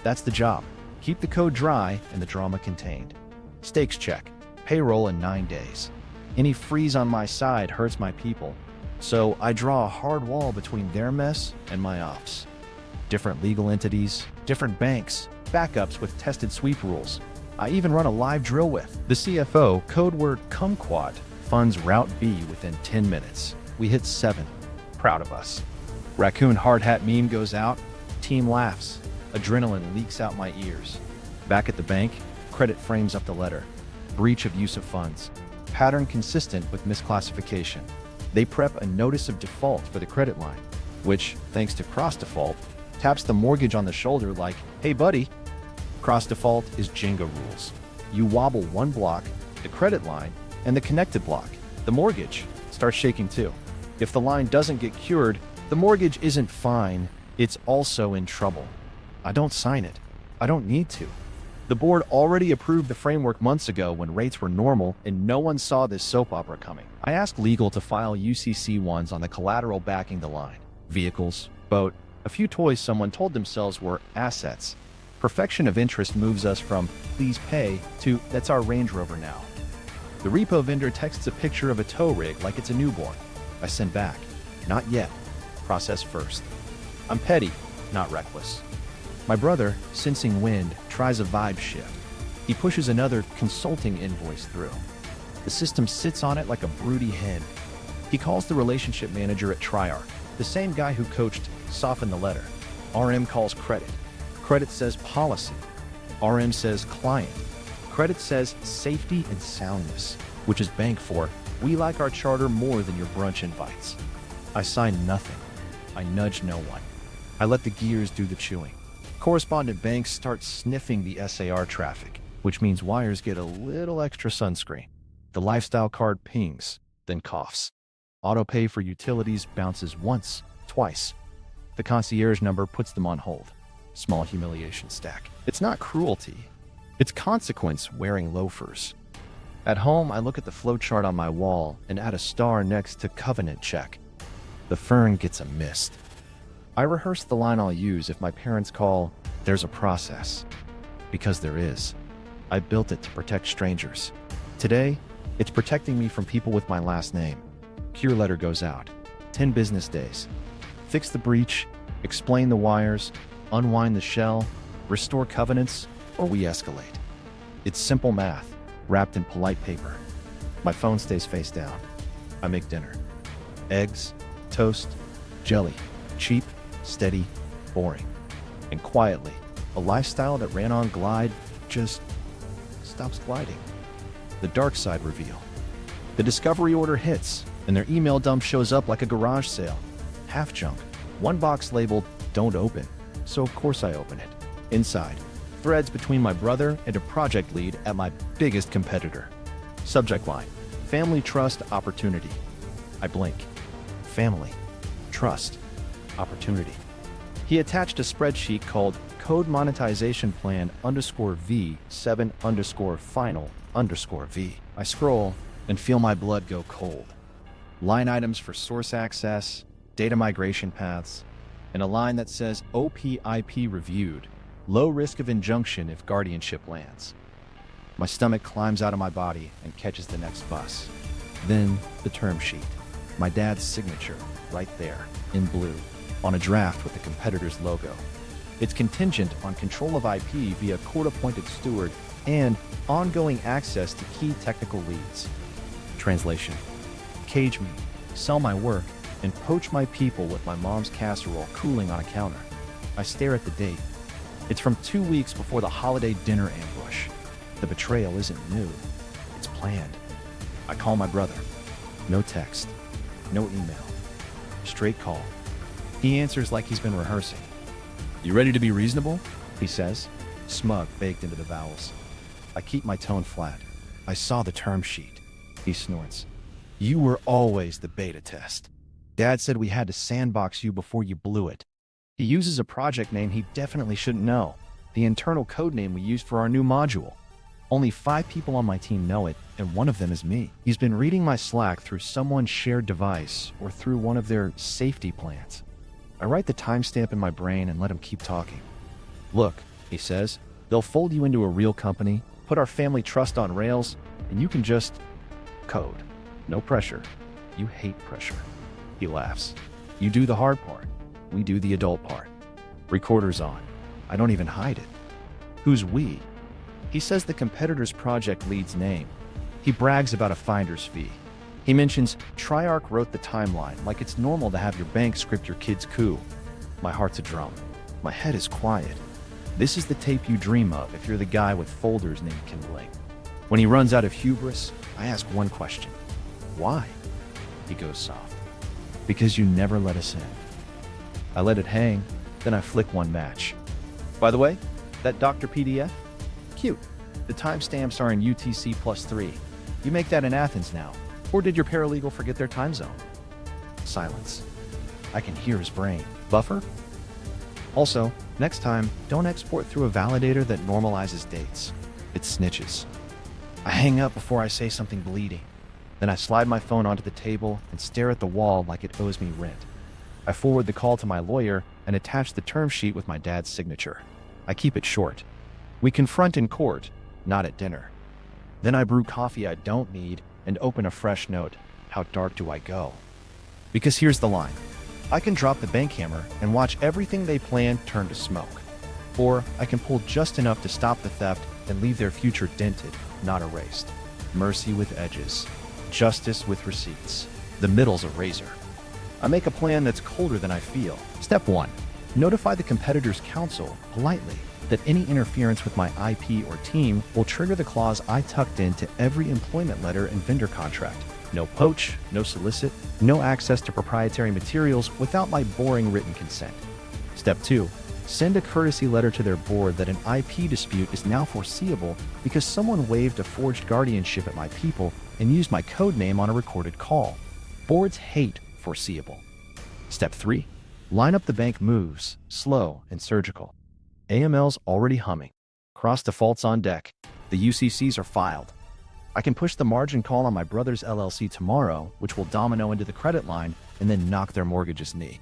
That's the job. Keep the code dry and the drama contained. Stakes check. Payroll in 9 days. Any freeze on my side hurts my people. So I draw a hard wall between their mess and my ops. Different legal entities, different banks, backups with tested sweep rules. I even run a live drill with the CFO, code word kumquat, funds Route B within 10 minutes. We hit 7. Proud of us. Raccoon hard hat meme goes out. Team laughs. Adrenaline leaks out my ears. Back at the bank, credit frames up the letter. Breach of use of funds. Pattern consistent with misclassification. They prep a notice of default for the credit line, which, thanks to cross default, taps the mortgage on the shoulder like, hey buddy. Cross default is Jenga rules. You wobble one block, the credit line, and the connected block, the mortgage, starts shaking too. If the line doesn't get cured, the mortgage isn't fine, it's also in trouble. I don't sign it. I don't need to. The board already approved the framework months ago when rates were normal and no one saw this soap opera coming. I asked legal to file UCC-1s on the collateral backing the line. Vehicles, boat, a few toys someone told themselves were assets. Perfection of interest moves us from please pay to that's our Range Rover now. The repo vendor texts a picture of a tow rig like it's a newborn. I send back, not yet. Process first. I'm petty, not reckless. My brother, sensing wind, tries a vibe shift. He pushes another consulting invoice through. The system sits on it like a broody hen. He calls the relationship manager at Triarch, the same guy who coached Soften the Letter. RM calls credit. Credit says policy. RM says client. Credit says safety and soundness, which is bank for we like our charter more than your brunch invites. I sign nothing. I nudge no one. I let the gears do the chewing. Correspondent banks start sniffing the SAR traffic, which means wires get a little extra sunscreen. The lifestyle card pings, then coughs. Auto pay for utilities bounces once, twice. The concierge number puts them on hold. Small humiliation stack. It's not cruelty. It's consequence wearing loafers. At home, I look at the flowchart on my wall and add a star next to covenant check. The fern gets a mist. I rehearse the line I'll use if my parents call, there's a process. Because there is. I built it to protect strangers. Today, it's protecting me from people with my last name. Cure letter goes out. 10 business days. Fix the breach, explain the wires, unwind the shell, restore covenants, or we escalate. It's simple math, wrapped in polite paper. My phone stays face down. I make dinner. Eggs, toast, jelly, cheap, steady, boring. And quietly, a lifestyle that ran on glide just stops gliding. The dark side reveal. The discovery order hits, and their email dump shows up like a garage sale. Half junk. One box labeled, don't open. So of course I open it. Inside, threads between my brother and a project lead at my biggest competitor. Subject line, family trust opportunity. I blink. Family, trust, opportunity. He attached a spreadsheet called Code Monetization Plan _V 7 _final _V. I scroll and feel my blood go cold. Line items for source access, data migration paths, and a line that says OPIP reviewed, low risk of injunction if guardianship lands. My stomach climbs out of my body and catches the next bus. Then the term sheet. My dad's signature, right there, in blue, on a draft with the competitor's logo. It's contingent on control of IP via court-appointed steward and ongoing access to key technical leads. Translation. Cage me, sell my work, and poach my people with my mom's casserole cooling on a counter. I stare at the date. It's from 2 weeks before the holiday dinner ambush. The betrayal isn't new. It's planned. I call my brother. No text. No email. Straight call. He answers like he's been rehearsing. You ready to be reasonable? He says, smug baked into the vowels. I keep my tone flat. I saw the term sheet. He snorts. You were always the beta test. Dad said we had to sandbox you before you blew it. He uses a project name he definitely shouldn't know, the internal code name we used for our new module. Only 5 people on my team know it, and one of them is me. He's been reading my Slack through someone's shared device or through one of their safety plans. I write the timestamp in my brain and let him keep talking. Look, he says, they'll fold you into a real company, put our family trust on rails, and you can just code. No pressure. You hate pressure. He laughs. You do the hard part. We do the adult part. Recorder's on. I don't even hide it. Who's we? He says the competitor's project lead's name. He brags about a finder's fee. He mentions Triarch wrote the timeline like it's normal to have your bank script your kid's coup. My heart's a drum. My head is quiet. This is the tape you dream of if you're the guy with folders named kindling. When he runs out of hubris, I ask one question. Why? He goes soft. Because you never let us in. I let it hang, then I flick one match. By the way, that Dr. PDF? Cute. The timestamps are in UTC +3. You make that in Athens now. Or did your paralegal forget their time zone? Silence. I can hear his brain. Buffer? Also, next time, don't export through a validator that normalizes dates. It snitches. I hang up before I say something bleeding. Then I slide my phone onto the table and stare at the wall like it owes me rent. I forward the call to my lawyer and attach the term sheet with my dad's signature. I keep it short. We confront in court, not at dinner. Then I brew coffee I don't need and open a fresh note. How dark do I go? Because here's the line. I can drop the bank hammer and watch everything they plan turn to smoke. Or I can pull just enough to stop the theft and leave their future dented, not erased. Mercy with edges. Justice with receipts. The middle's a razor. I make a plan that's colder than I feel. Step 1. Notify the competitor's counsel, politely, that any interference with my IP or team will trigger the clause I tucked into every employment letter and vendor contract. No poach, no solicit, no access to proprietary materials without my boring written consent. Step 2. Send a courtesy letter to their board that an IP dispute is now foreseeable because someone waived a forged guardianship at my people and used my code name on a recorded call. Boards hate foreseeable. Step 3. Line up the bank moves, slow and surgical. AML's already humming. Cross defaults on deck. The UCCs are filed. I can push the margin call on my brother's LLC tomorrow, which will domino into the credit line and then knock their mortgage's knee.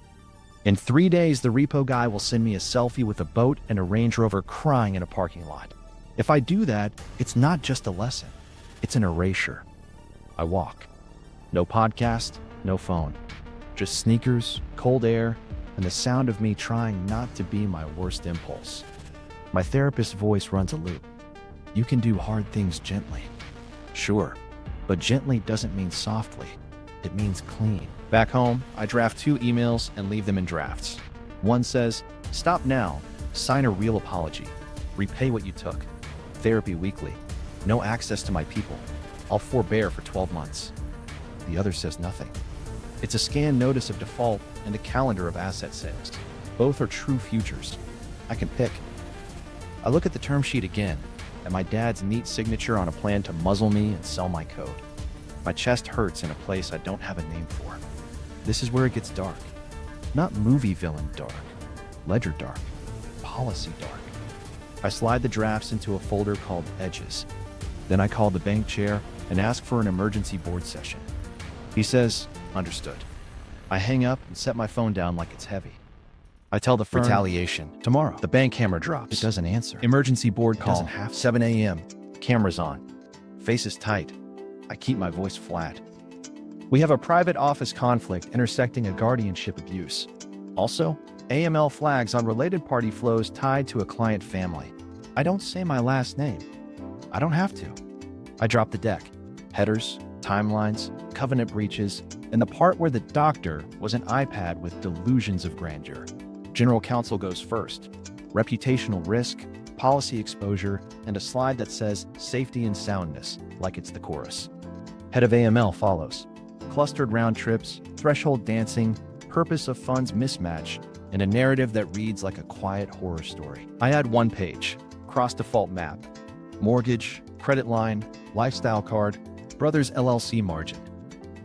In 3 days, the repo guy will send me a selfie with a boat and a Range Rover crying in a parking lot. If I do that, it's not just a lesson. It's an erasure. I walk. No podcast, no phone. Just sneakers, cold air, and the sound of me trying not to be my worst impulse. My therapist's voice runs a loop. You can do hard things gently. Sure, but gently doesn't mean softly. It means clean. Back home, I draft 2 emails and leave them in drafts. One says, stop now, sign a real apology, repay what you took. Therapy weekly, no access to my people. I'll forbear for 12 months. The other says nothing. It's a scanned notice of default and a calendar of asset sales. Both are true futures. I can pick. I look at the term sheet again, at my dad's neat signature on a plan to muzzle me and sell my code. My chest hurts in a place I don't have a name for. This is where it gets dark. Not movie villain dark, ledger dark, policy dark. I slide the drafts into a folder called Edges. Then I call the bank chair and ask for an emergency board session. He says, understood. I hang up and set my phone down like it's heavy. I tell the firm, retaliation. Tomorrow. The bank hammer drops. It doesn't answer. Emergency board call. Doesn't have 7 a.m. Camera's on. Face is tight. I keep my voice flat. We have a private office conflict intersecting a guardianship abuse. Also, AML flags on related party flows tied to a client family. I don't say my last name. I don't have to. I drop the deck. Headers, timelines, covenant breaches, and the part where the doctor was an iPad with delusions of grandeur. General counsel goes first. Reputational risk, policy exposure, and a slide that says safety and soundness, like it's the chorus. Head of AML follows. Clustered round trips, threshold dancing, purpose of funds mismatch, and a narrative that reads like a quiet horror story. I add 1 page, cross-default map, mortgage, credit line, lifestyle card, brother's LLC margin.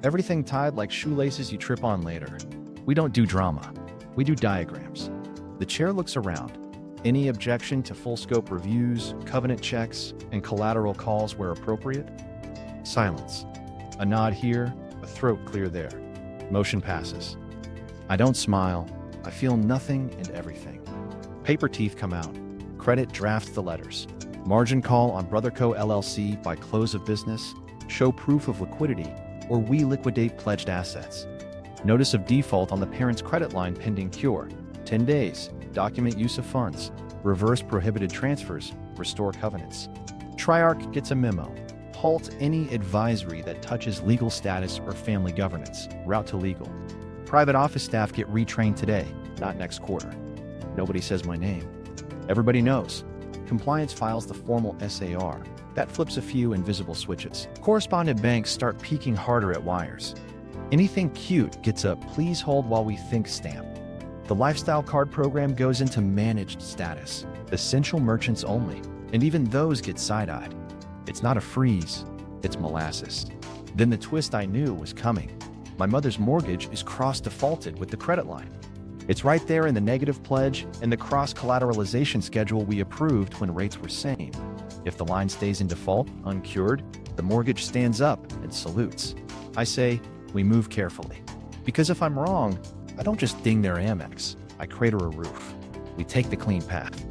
Everything tied like shoelaces you trip on later. We don't do drama. We do diagrams. The chair looks around. Any objection to full scope reviews, covenant checks, and collateral calls where appropriate? Silence. A nod here, a throat clear there. Motion passes. I don't smile. I feel nothing and everything. Paper teeth come out. Credit drafts the letters. Margin call on Brother Co. LLC by close of business. Show proof of liquidity. or we liquidate pledged assets. Notice of default on the parent's credit line pending cure. 10 days. Document use of funds. Reverse prohibited transfers. Restore covenants. Triarch gets a memo. Halt any advisory that touches legal status or family governance. Route to legal. Private office staff get retrained today, not next quarter. Nobody says my name. Everybody knows. Compliance files the formal SAR. That flips a few invisible switches. Correspondent banks start peeking harder at wires. Anything cute gets a please hold while we think stamp. The lifestyle card program goes into managed status. Essential merchants only, and even those get side-eyed. It's not a freeze, it's molasses. Then the twist I knew was coming. My mother's mortgage is cross-defaulted with the credit line. It's right there in the negative pledge and the cross-collateralization schedule we approved when rates were sane. If the line stays in default, uncured, the mortgage stands up and salutes. I say, we move carefully. Because if I'm wrong, I don't just ding their Amex, I crater a roof. We take the clean path.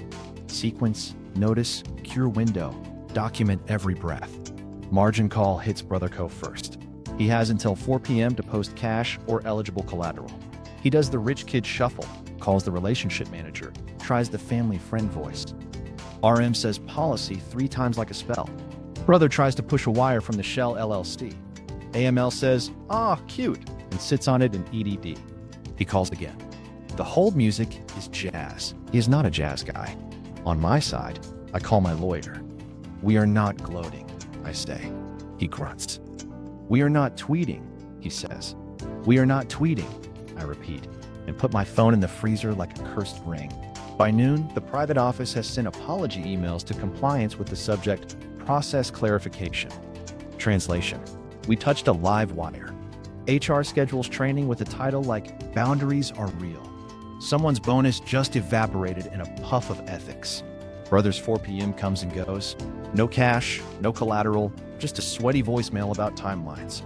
Sequence, notice, cure window, document every breath. Margin call hits Brother Co first. He has until 4 p.m. to post cash or eligible collateral. He does the rich kid shuffle, calls the relationship manager, tries the family friend voice. RM says policy 3 times like a spell. Brother tries to push a wire from the Shell LLC. AML says, cute, and sits on it in EDD. He calls again. The hold music is jazz. He is not a jazz guy. On my side, I call my lawyer. We are not gloating, I say. He grunts. We are not tweeting, he says. We are not tweeting, I repeat, and put my phone in the freezer like a cursed ring. By noon, the private office has sent apology emails to compliance with the subject, process clarification. Translation. We touched a live wire. HR schedules training with a title like Boundaries Are Real. Someone's bonus just evaporated in a puff of ethics. Brother's 4 p.m. comes and goes. No cash, no collateral, just a sweaty voicemail about timelines.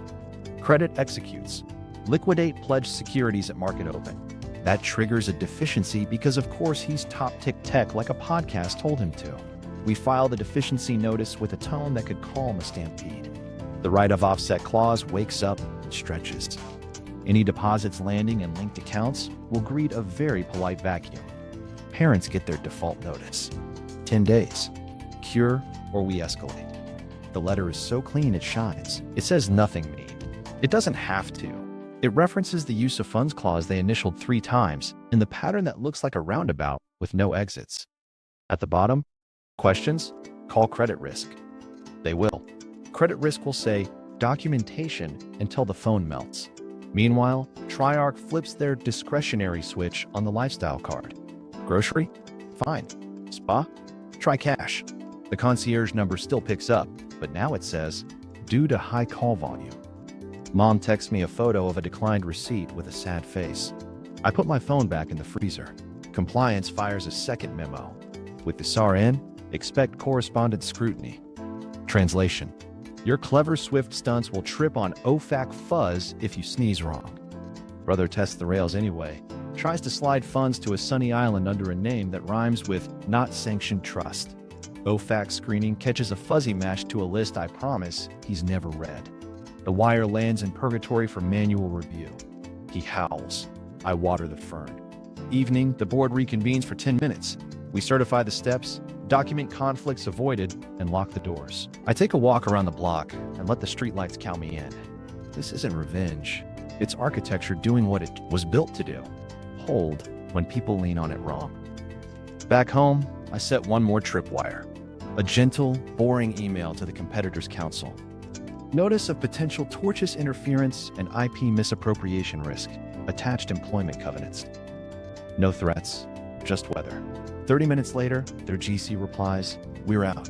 Credit executes. Liquidate pledged securities at market open. That triggers a deficiency because of course he's top-tick tech like a podcast told him to. We file the deficiency notice with a tone that could calm a stampede. The right of offset clause wakes up and stretches. Any deposits landing in linked accounts will greet a very polite vacuum. Parents get their default notice. 10 days. Cure or we escalate. The letter is so clean it shines. It says nothing mean. It doesn't have to. It references the use of funds clause they initialed 3 times in the pattern that looks like a roundabout with no exits. At the bottom, questions? Call credit risk. They will. Credit risk will say documentation until the phone melts. Meanwhile, Triarch flips their discretionary switch on the lifestyle card. Grocery? Fine. Spa? Try cash. The concierge number still picks up, but now it says, due to high call volume. Mom texts me a photo of a declined receipt with a sad face. I put my phone back in the freezer. Compliance fires a second memo. With the SAR in, expect correspondent scrutiny. Translation. Your clever swift stunts will trip on OFAC fuzz if you sneeze wrong. Brother tests the rails anyway, tries to slide funds to a sunny island under a name that rhymes with not sanctioned trust. OFAC screening catches a fuzzy match to a list I promise he's never read. The wire lands in purgatory for manual review. He howls. I water the fern. Evening, the board reconvenes for 10 minutes. We certify the steps, document conflicts avoided, and lock the doors. I take a walk around the block and let the streetlights count me in. This isn't revenge. It's architecture doing what it was built to do. Hold when people lean on it wrong. Back home, I set one more tripwire. A gentle, boring email to the competitors' counsel. Notice of potential tortious interference and IP misappropriation risk. Attached employment covenants. No threats, just weather. 30 minutes later, their GC replies, we're out.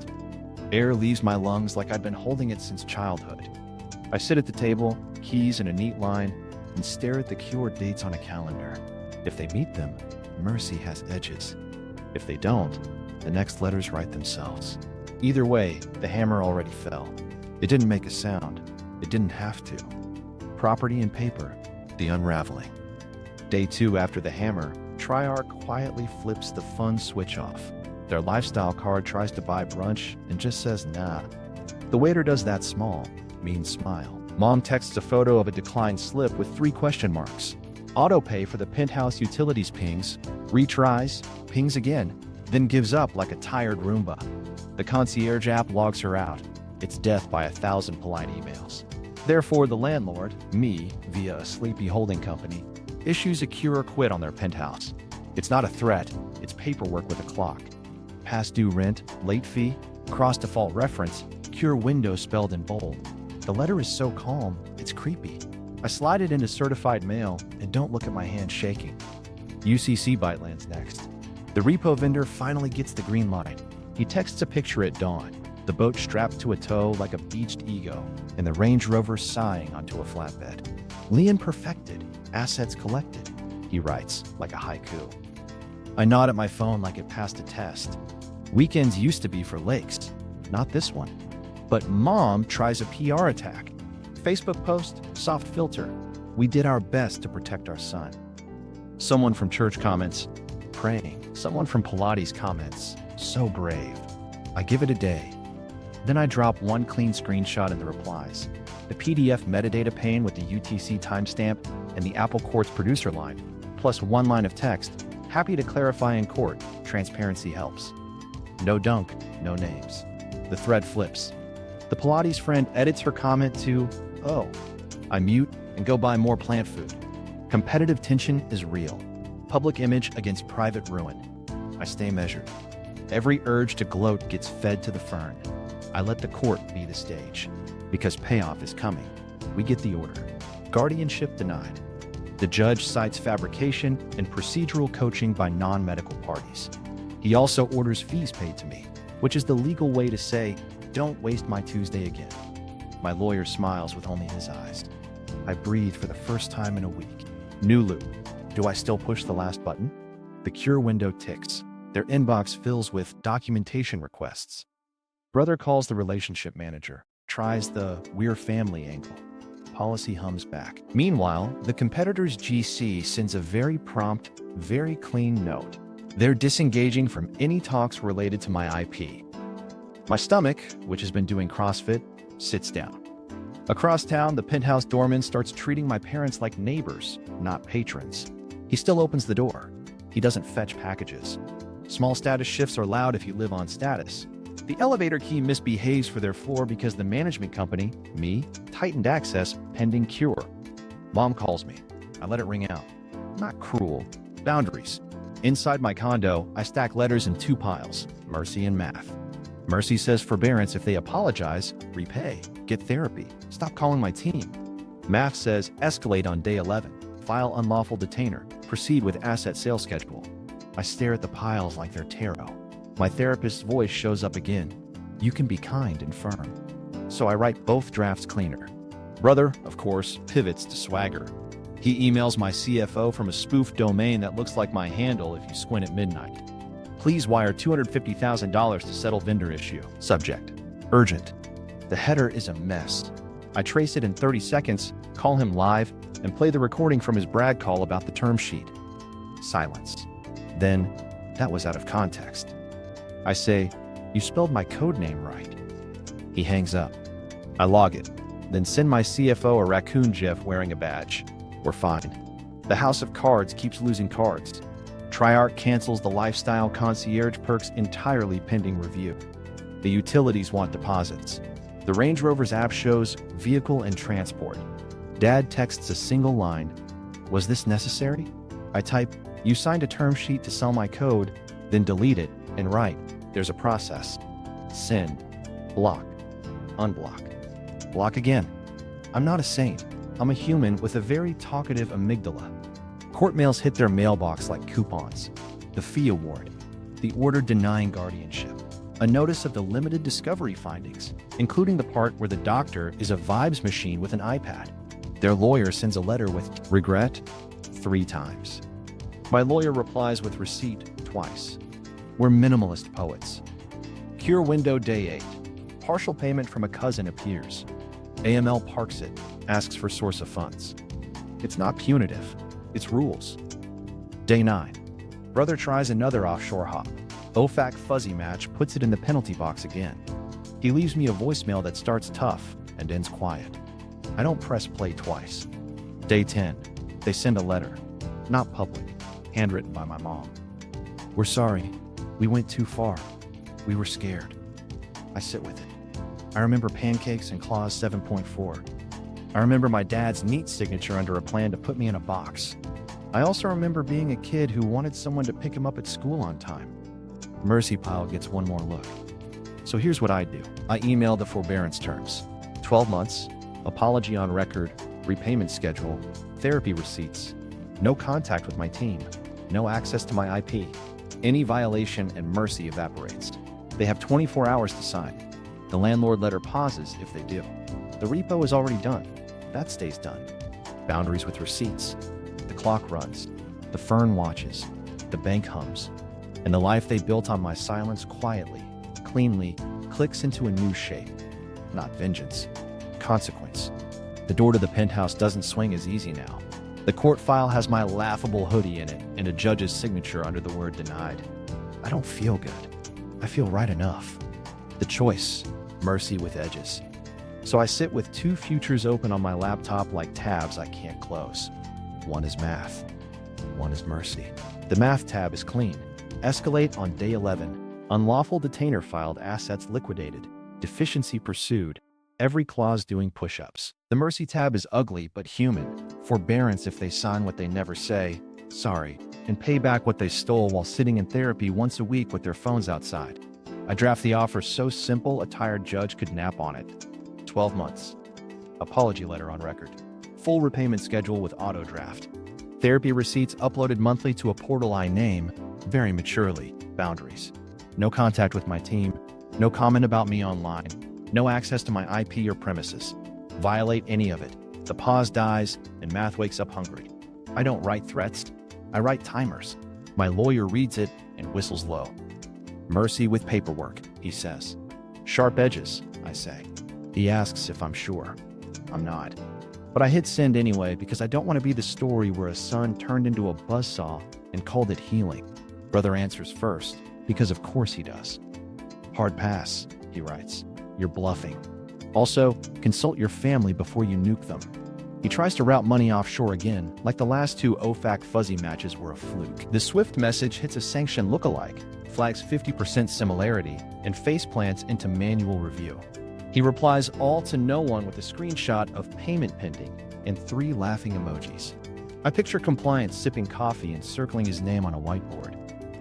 Air leaves my lungs like I'd been holding it since childhood. I sit at the table, keys in a neat line, and stare at the cure dates on a calendar. If they meet them, mercy has edges. If they don't, the next letters write themselves. Either way, the hammer already fell. It didn't make a sound. It didn't have to. Property and paper, the unraveling. Day 2 after the hammer, Triarch quietly flips the fun switch off. Their lifestyle card tries to buy brunch and just says nah. The waiter does that small, mean smile. Mom texts a photo of a declined slip with 3 question marks. Autopay for the penthouse utilities pings, retries, pings again, then gives up like a tired Roomba. The concierge app logs her out. It's death by 1,000 polite emails. Therefore, the landlord, me, via a sleepy holding company, issues a cure or quit on their penthouse. It's not a threat, it's paperwork with a clock. Past due rent, late fee, cross-default reference, cure window spelled in bold. The letter is so calm, it's creepy. I slide it into certified mail and don't look at my hand shaking. UCC bite lands next. The repo vendor finally gets the green light. He texts a picture at dawn, the boat strapped to a tow like a beached ego, and the Range Rover sighing onto a flatbed. Lien perfected, assets collected, he writes, like a haiku. I nod at my phone like it passed a test. Weekends used to be for lakes, not this one. But Mom tries a PR attack. Facebook post, soft filter. We did our best to protect our son. Someone from church comments, praying. Someone from Pilates comments, so brave. I give it a day. Then I drop one clean screenshot in the replies. The PDF metadata pane with the UTC timestamp and the Apple Courts producer line, plus one line of text, happy to clarify in court, transparency helps. No dunk, no names. The thread flips. The Pilates friend edits her comment to, oh. I mute and go buy more plant food. Competitive tension is real. Public image against private ruin. I stay measured. Every urge to gloat gets fed to the fern. I let the court be the stage. Because payoff is coming. We get the order. Guardianship denied. The judge cites fabrication and procedural coaching by non-medical parties. He also orders fees paid to me, which is the legal way to say, don't waste my Tuesday again. My lawyer smiles with only his eyes. I breathe for the first time in a week. New loop. Do I still push the last button? The cure window ticks. Their inbox fills with documentation requests. Brother calls the relationship manager, tries the we're family angle. Policy hums back. Meanwhile, the competitor's GC sends a very prompt, very clean note. They're disengaging from any talks related to my IP. My stomach, which has been doing CrossFit, sits down. Across town, the penthouse doorman starts treating my parents like neighbors, not patrons. He still opens the door. He doesn't fetch packages. Small status shifts are allowed if you live on status. The elevator key misbehaves for their floor because the management company, me, tightened access pending cure. Mom calls me. I let it ring out. Not cruel. Boundaries. Inside my condo, I stack letters in 2 piles, Mercy and Math. Mercy says forbearance if they apologize, repay, get therapy, stop calling my team. Math says escalate on day 11, file unlawful detainer, proceed with asset sale schedule. I stare at the piles like they're tarot. My therapist's voice shows up again. You can be kind and firm. So I write both drafts cleaner. Brother, of course, pivots to swagger. He emails my CFO from a spoofed domain that looks like my handle if you squint at midnight. Please wire $250,000 to settle vendor issue. Subject: urgent. The header is a mess. I trace it in 30 seconds, call him live, and play the recording from his brag call about the term sheet. Silence. Then, that was out of context. I say, you spelled my code name right. He hangs up. I log it, then send my CFO a raccoon gif wearing a badge. We're fine. The House of Cards keeps losing cards. Triarch cancels the lifestyle concierge perks entirely pending review. The utilities want deposits. The Range Rover's app shows vehicle and transport. Dad texts a single line. Was this necessary? I type, you signed a term sheet to sell my code, then delete it and write, there's a process. Send. Block. Unblock. Block again. I'm not a saint. I'm a human with a very talkative amygdala. Court mails hit their mailbox like coupons. The fee award. The order denying guardianship. A notice of the limited discovery findings, including the part where the doctor is a vibes machine with an iPad. Their lawyer sends a letter with regret 3 times. My lawyer replies with receipt twice. We're minimalist poets. Cure window day 8. Partial payment from a cousin appears. AML parks it, asks for source of funds. It's not punitive, it's rules. Day 9. Brother tries another offshore hop. OFAC fuzzy match puts it in the penalty box again. He leaves me a voicemail that starts tough and ends quiet. I don't press play twice. Day 10. They send a letter. Not public. Handwritten by my mom. We're sorry. We went too far. We were scared. I sit with it. I remember pancakes and clause 7.4. I remember my dad's neat signature under a plan to put me in a box. I also remember being a kid who wanted someone to pick him up at school on time. Mercy Pile gets one more look. So here's what I do. I email the forbearance terms. 12 months, apology on record, repayment schedule, therapy receipts, no contact with my team, no access to my IP. Any violation and mercy evaporates. They have 24 hours to sign. The landlord letter pauses if they do. The repo is already done. That stays done. Boundaries with receipts. The clock runs. The fern watches. The bank hums. And the life they built on my silence quietly, cleanly, clicks into a new shape. Not vengeance. Consequence. The door to the penthouse doesn't swing as easy now. The court file has my laughable hoodie in it and a judge's signature under the word denied. I don't feel good. I feel right enough. The choice. Mercy with edges. So I sit with two futures open on my laptop like tabs I can't close. One is math. One is mercy. The math tab is clean. Escalate on day 11. Unlawful detainer filed, assets liquidated. Deficiency pursued. Every clause doing push-ups. The mercy tab is ugly but human. Forbearance if they sign what they never say, sorry, and pay back what they stole while sitting in therapy once a week with their phones outside. I draft the offer so simple a tired judge could nap on it. 12 months. Apology letter on record. Full repayment schedule with auto draft. Therapy receipts uploaded monthly to a portal I name, very maturely, boundaries. No contact with my team. No comment about me online. No access to my IP or premises. Violate any of it. The pause dies and math wakes up hungry. I don't write threats. I write timers. My lawyer reads it and whistles low. Mercy with paperwork, he says. Sharp edges, I say. He asks if I'm sure. I'm not. But I hit send anyway because I don't want to be the story where a son turned into a buzzsaw and called it healing. Brother answers first, because of course he does. Hard pass, he writes. You're bluffing. Also, consult your family before you nuke them. He tries to route money offshore again, like the last two OFAC fuzzy matches were a fluke. The Swift message hits a sanction lookalike, flags 50% similarity, and faceplants into manual review. He replies all to no one with a screenshot of payment pending and 3 laughing emojis. I picture compliance sipping coffee and circling his name on a whiteboard.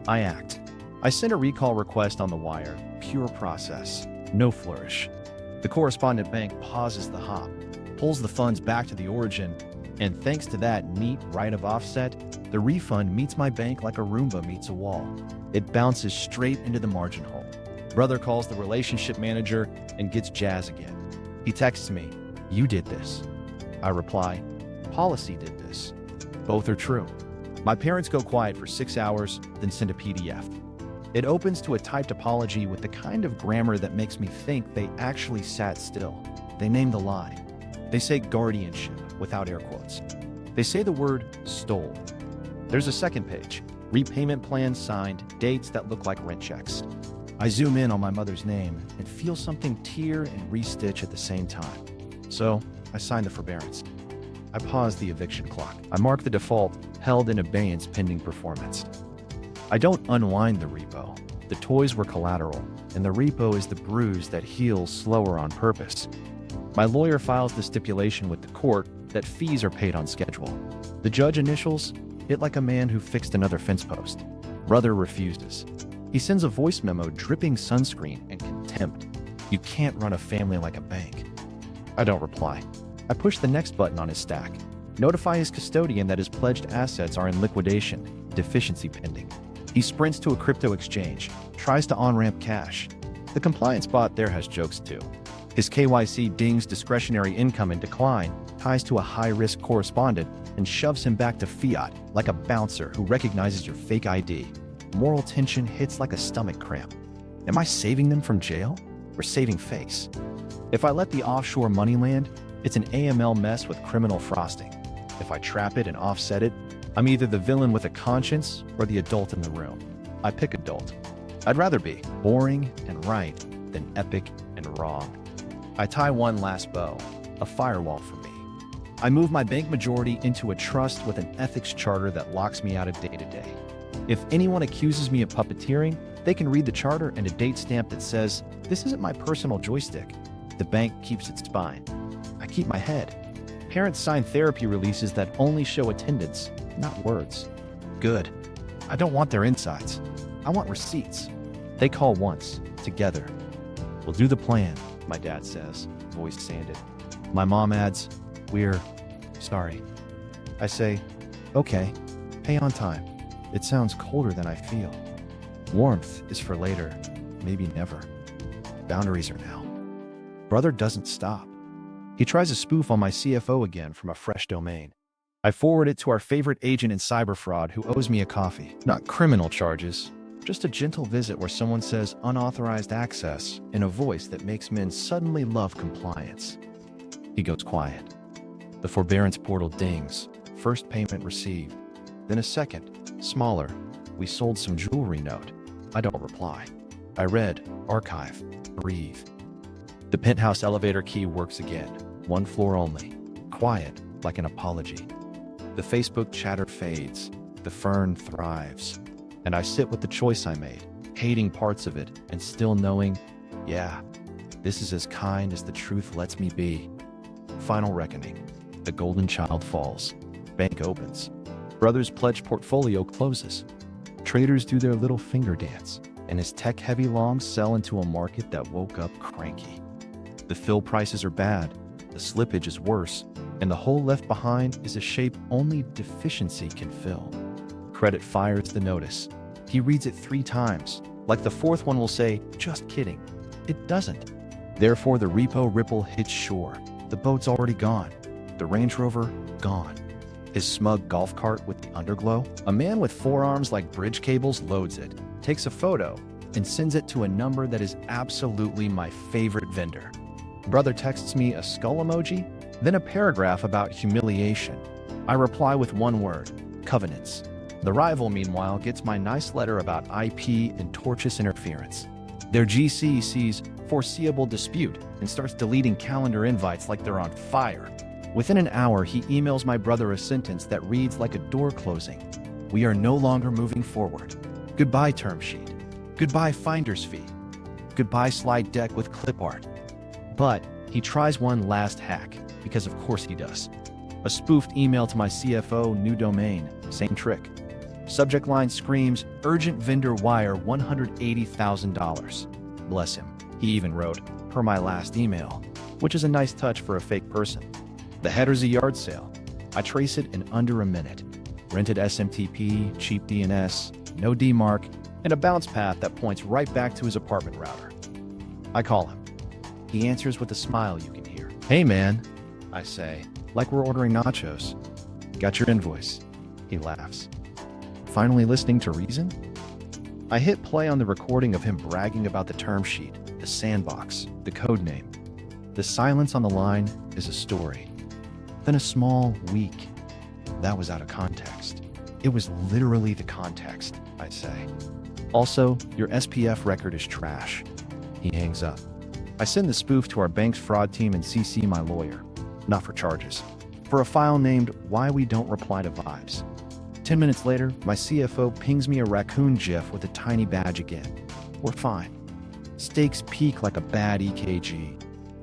I act. I send a recall request on the wire, pure process, no flourish. The correspondent bank pauses the hop, pulls the funds back to the origin, and thanks to that neat right of offset, the refund meets my bank like a Roomba meets a wall. It bounces straight into the margin hole. Brother calls the relationship manager and gets jazz again. He texts me, "You did this." I reply, "Policy did this." Both are true. My parents go quiet for 6 hours, then send a PDF. It opens to a typed apology with the kind of grammar that makes me think they actually sat still. They name the lie. They say guardianship without air quotes. They say the word stole. There's a second page. Repayment plan signed, dates that look like rent checks. I zoom in on my mother's name and feel something tear and restitch at the same time. So I sign the forbearance. I pause the eviction clock. I mark the default, held in abeyance pending performance. I don't unwind the repo. The toys were collateral, and the repo is the bruise that heals slower on purpose. My lawyer files the stipulation with the court that fees are paid on schedule. The judge initials it like a man who fixed another fence post. Brother refuses. He sends a voice memo dripping sunscreen and contempt. You can't run a family like a bank. I don't reply. I push the next button on his stack. Notify his custodian that his pledged assets are in liquidation, deficiency pending. He sprints to a crypto exchange, tries to on-ramp cash. The compliance bot there has jokes too. His KYC dings discretionary income in decline, ties to a high-risk correspondent, and shoves him back to fiat like a bouncer who recognizes your fake ID. Moral tension hits like a stomach cramp. Am I saving them from jail or saving face? If I let the offshore money land, it's an AML mess with criminal frosting. If I trap it and offset it, I'm either the villain with a conscience or the adult in the room. I pick adult. I'd rather be boring and right than epic and wrong. I tie one last bow. a firewall for me. I move my bank majority into a trust with an ethics charter that locks me out of day-to-day. If anyone accuses me of puppeteering, they can read the charter and a date stamp that says, "This isn't my personal joystick." The bank keeps its spine. I keep my head. Parents sign therapy releases that only show attendance, not words. Good. I don't want their insides. I want receipts. They call once, together. "We'll do the plan," my dad says, voice sanded. My mom adds, "We're sorry." I say, "Okay, pay on time." It sounds colder than I feel. Warmth is for later, maybe never. Boundaries are now. Brother doesn't stop. He tries a spoof on my CFO again from a fresh domain. I forward it to our favorite agent in cyber fraud who owes me a coffee. Not criminal charges, just a gentle visit where someone says unauthorized access in a voice that makes men suddenly love compliance. He goes quiet. The forbearance portal dings. First payment received. Then a second, smaller. "We sold some jewelry" note. I don't reply. I read, archive, breathe. The penthouse elevator key works again. One floor only. Quiet, like an apology. The Facebook chatter fades. The fern thrives. And I sit with the choice I made, hating parts of it and still knowing, yeah, this is as kind as the truth lets me be. Final reckoning. The golden child falls. Bank opens. Brother's pledged portfolio closes. Traders do their little finger dance, and his tech-heavy longs sell into a market that woke up cranky. The fill prices are bad, the slippage is worse, and the hole left behind is a shape only deficiency can fill. Credit fires the notice. He reads it 3 times, like the 4th one will say, "Just kidding." It doesn't. Therefore, the repo ripple hits shore. The boat's already gone. The Range Rover, gone. His smug golf cart with the underglow. A man with forearms like bridge cables loads it, takes a photo, and sends it to a number that is absolutely my favorite vendor. Brother texts me a skull emoji, then a paragraph about humiliation. I reply with one word, covenants. The rival, meanwhile, gets my nice letter about IP and tortious interference. Their GC sees foreseeable dispute and starts deleting calendar invites like they're on fire. Within an hour, he emails my brother a sentence that reads like a door closing. "We are no longer moving forward. Goodbye term sheet. Goodbye finder's fee. Goodbye slide deck with clip art." But he tries one last hack, because of course he does. A spoofed email to my CFO, new domain, same trick. Subject line screams, "Urgent vendor wire $180,000. Bless him. He even wrote, "Per my last email," which is a nice touch for a fake person. The header's a yard sale. I trace it in under a minute. Rented SMTP, cheap DNS, no DMARC, and a bounce path that points right back to his apartment router. I call him. He answers with a smile you can hear. "Hey man," I say, like we're ordering nachos. "Got your invoice." He laughs. "Finally listening to reason?" I hit play on the recording of him bragging about the term sheet, the sandbox, the code name. The silence on the line is a story. Then a small, weak, "That was out of context." It was literally the context, I say. "Also, your SPF record is trash." He hangs up. I send the spoof to our bank's fraud team and CC my lawyer. Not for charges. For a file named "Why We Don't Reply to Vibes." 10 minutes later, my CFO pings me a raccoon gif with a tiny badge again. We're fine. Stakes peak like a bad EKG.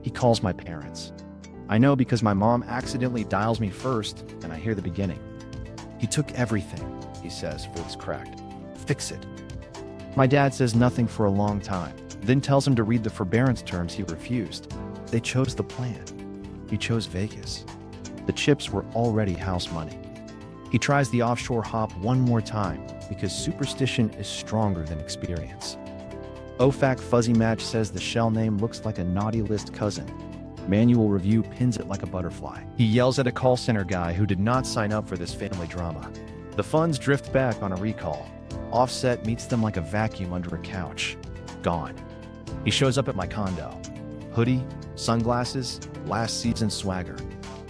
He calls my parents. I know because my mom accidentally dials me first, and I hear the beginning. "He took everything," he says, voice cracked. "Fix it." My dad says nothing for a long time, then tells him to read the forbearance terms he refused. They chose the plan. He chose Vegas. The chips were already house money. He tries the offshore hop one more time because superstition is stronger than experience. OFAC fuzzy match says the shell name looks like a naughty list cousin. Manual review pins it like a butterfly. He yells at a call center guy who did not sign up for this family drama. The funds drift back on a recall. Offset meets them like a vacuum under a couch. Gone. He shows up at my condo. Hoodie, sunglasses, last season swagger.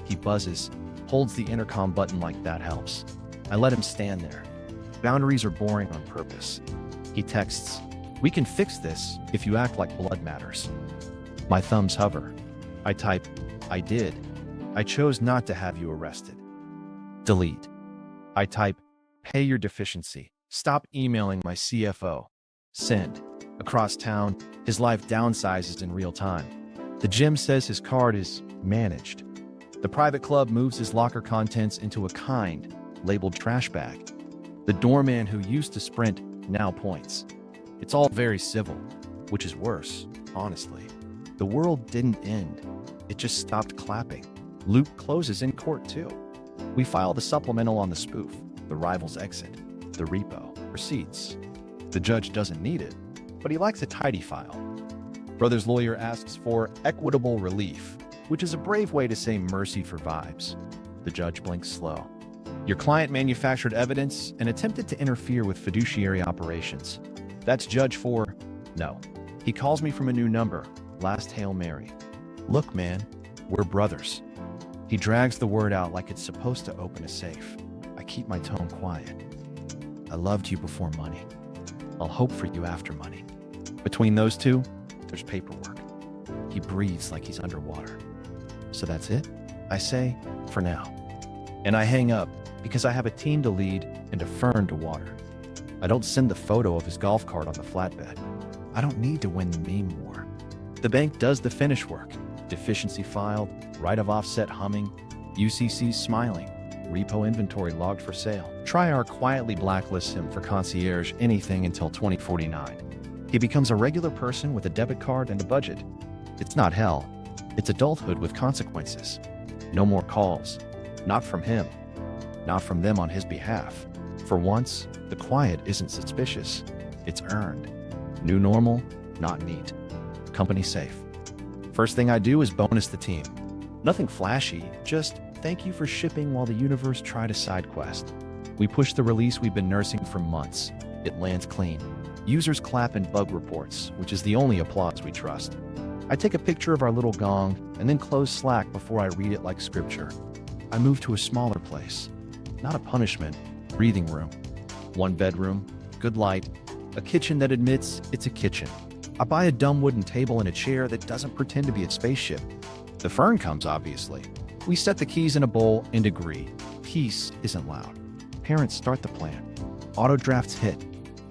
He buzzes, holds the intercom button like that helps. I let him stand there. Boundaries are boring on purpose. He texts, "We can fix this if you act like blood matters." My thumbs hover. I type, I did. I chose not to have you arrested. Delete. I type, pay your deficiency. Stop emailing my CFO. Send. Across town, his life downsizes in real time. The gym says his card is managed. The private club moves his locker contents into a kind, labeled trash bag. The doorman who used to sprint now points. It's all very civil, which is worse, honestly. The world didn't end. It just stopped clapping. Luke closes in court too. We file the supplemental on the spoof, the rival's exit, the repo, receipts. The judge doesn't need it, but he likes a tidy file. Brother's lawyer asks for equitable relief, which is a brave way to say mercy for vibes. The judge blinks slow. Your client manufactured evidence and attempted to interfere with fiduciary operations. That's Judge 4. No. He calls me from a new number, last Hail Mary. Look, man, we're brothers. He drags the word out like it's supposed to open a safe. I keep my tone quiet. I loved you before money. I'll hope for you after money. Between those two, there's paperwork. He breathes like he's underwater. So that's it? I say, for now. And I hang up because I have a team to lead and a fern to water. I don't send the photo of his golf cart on the flatbed. I don't need to win the meme war. The bank does the finish work. Deficiency filed, right of offset humming, UCC smiling, repo inventory logged for sale. Triar quietly blacklists him for concierge anything until 2049. He becomes a regular person with a debit card and a budget. It's not hell. It's adulthood with consequences. No more calls. Not from him. Not from them on his behalf. For once, the quiet isn't suspicious. It's earned. New normal, not neat. Company safe. First thing I do is bonus the team. Nothing flashy, just thank you for shipping while the universe tried a side quest. We push the release we've been nursing for months. It lands clean. Users clap in bug reports, which is the only applause we trust. I take a picture of our little gong and then close Slack before I read it like scripture. I move to a smaller place. Not a punishment, breathing room. One bedroom, good light, a kitchen that admits it's a kitchen. I buy a dumb wooden table and a chair that doesn't pretend to be a spaceship. The fern comes, obviously. We set the keys in a bowl and agree. Peace isn't loud. Parents start the plan. Auto drafts hit.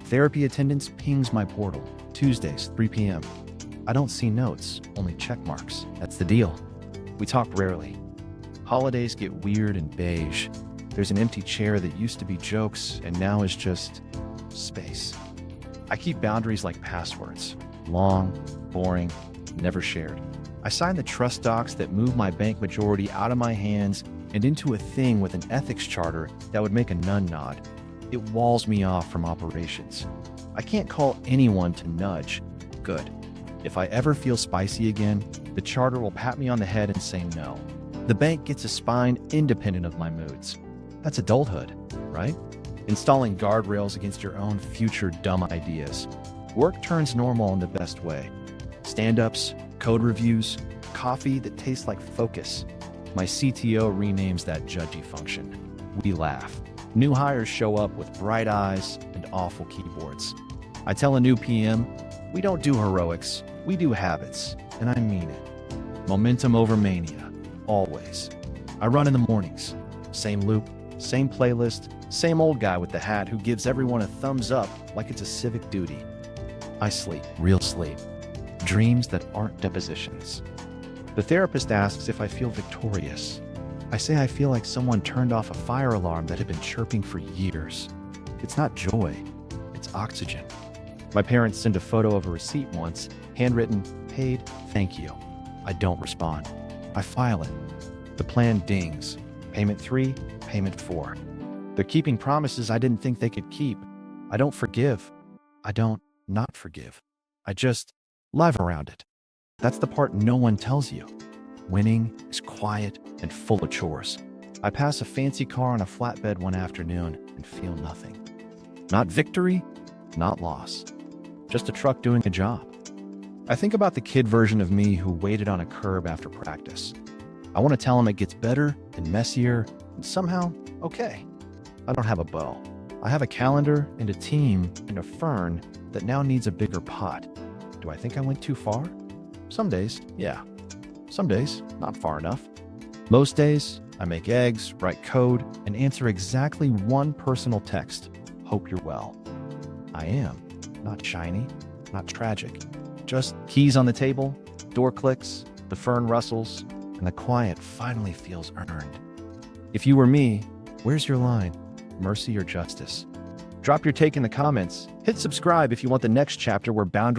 Therapy attendance pings my portal. Tuesdays, 3 p.m. I don't see notes, only check marks. That's the deal. We talk rarely. Holidays get weird and beige. There's an empty chair that used to be jokes and now is just space. I keep boundaries like passwords. Long, boring, never shared. I sign the trust docs that move my bank majority out of my hands and into a thing with an ethics charter that would make a nun nod. It walls me off from operations. I can't call anyone to nudge. Good. If I ever feel spicy again, the charter will pat me on the head and say no. The bank gets a spine independent of my moods. That's adulthood, right? Installing guardrails against your own future dumb ideas. Work turns normal in the best way. Stand-ups, code reviews, coffee that tastes like focus. My CTO renames that judgy function. We laugh. New hires show up with bright eyes and awful keyboards. I tell a new PM, we don't do heroics, we do habits, and I mean it. Momentum over mania, always. I run in the mornings. Same loop, same playlist, same old guy with the hat who gives everyone a thumbs up like it's a civic duty. I sleep, real sleep. Dreams that aren't depositions. The therapist asks if I feel victorious. I say I feel like someone turned off a fire alarm that had been chirping for years. It's not joy, it's oxygen. My parents send a photo of a receipt once, handwritten, paid, thank you. I don't respond. I file it. The plan dings. Payment 3, payment 4. They're keeping promises I didn't think they could keep. I don't forgive. I don't not forgive. I just live around it. That's the part no one tells you. Winning is quiet and full of chores. I pass a fancy car on a flatbed one afternoon and feel nothing. Not victory, not loss. Just a truck doing a job. I think about the kid version of me who waited on a curb after practice. I want to tell him it gets better and messier and somehow okay. I don't have a bow. I have a calendar and a team and a fern that now needs a bigger pot. Do I think I went too far? Some days, yeah. Some days, not far enough. Most days, I make eggs, write code, and answer exactly one personal text. Hope you're well. I am. Not shiny, not tragic. Just keys on the table, door clicks, the fern rustles, and the quiet finally feels earned. If you were me, where's your line? Mercy or justice? Drop your take in the comments. Hit subscribe if you want the next chapter where boundaries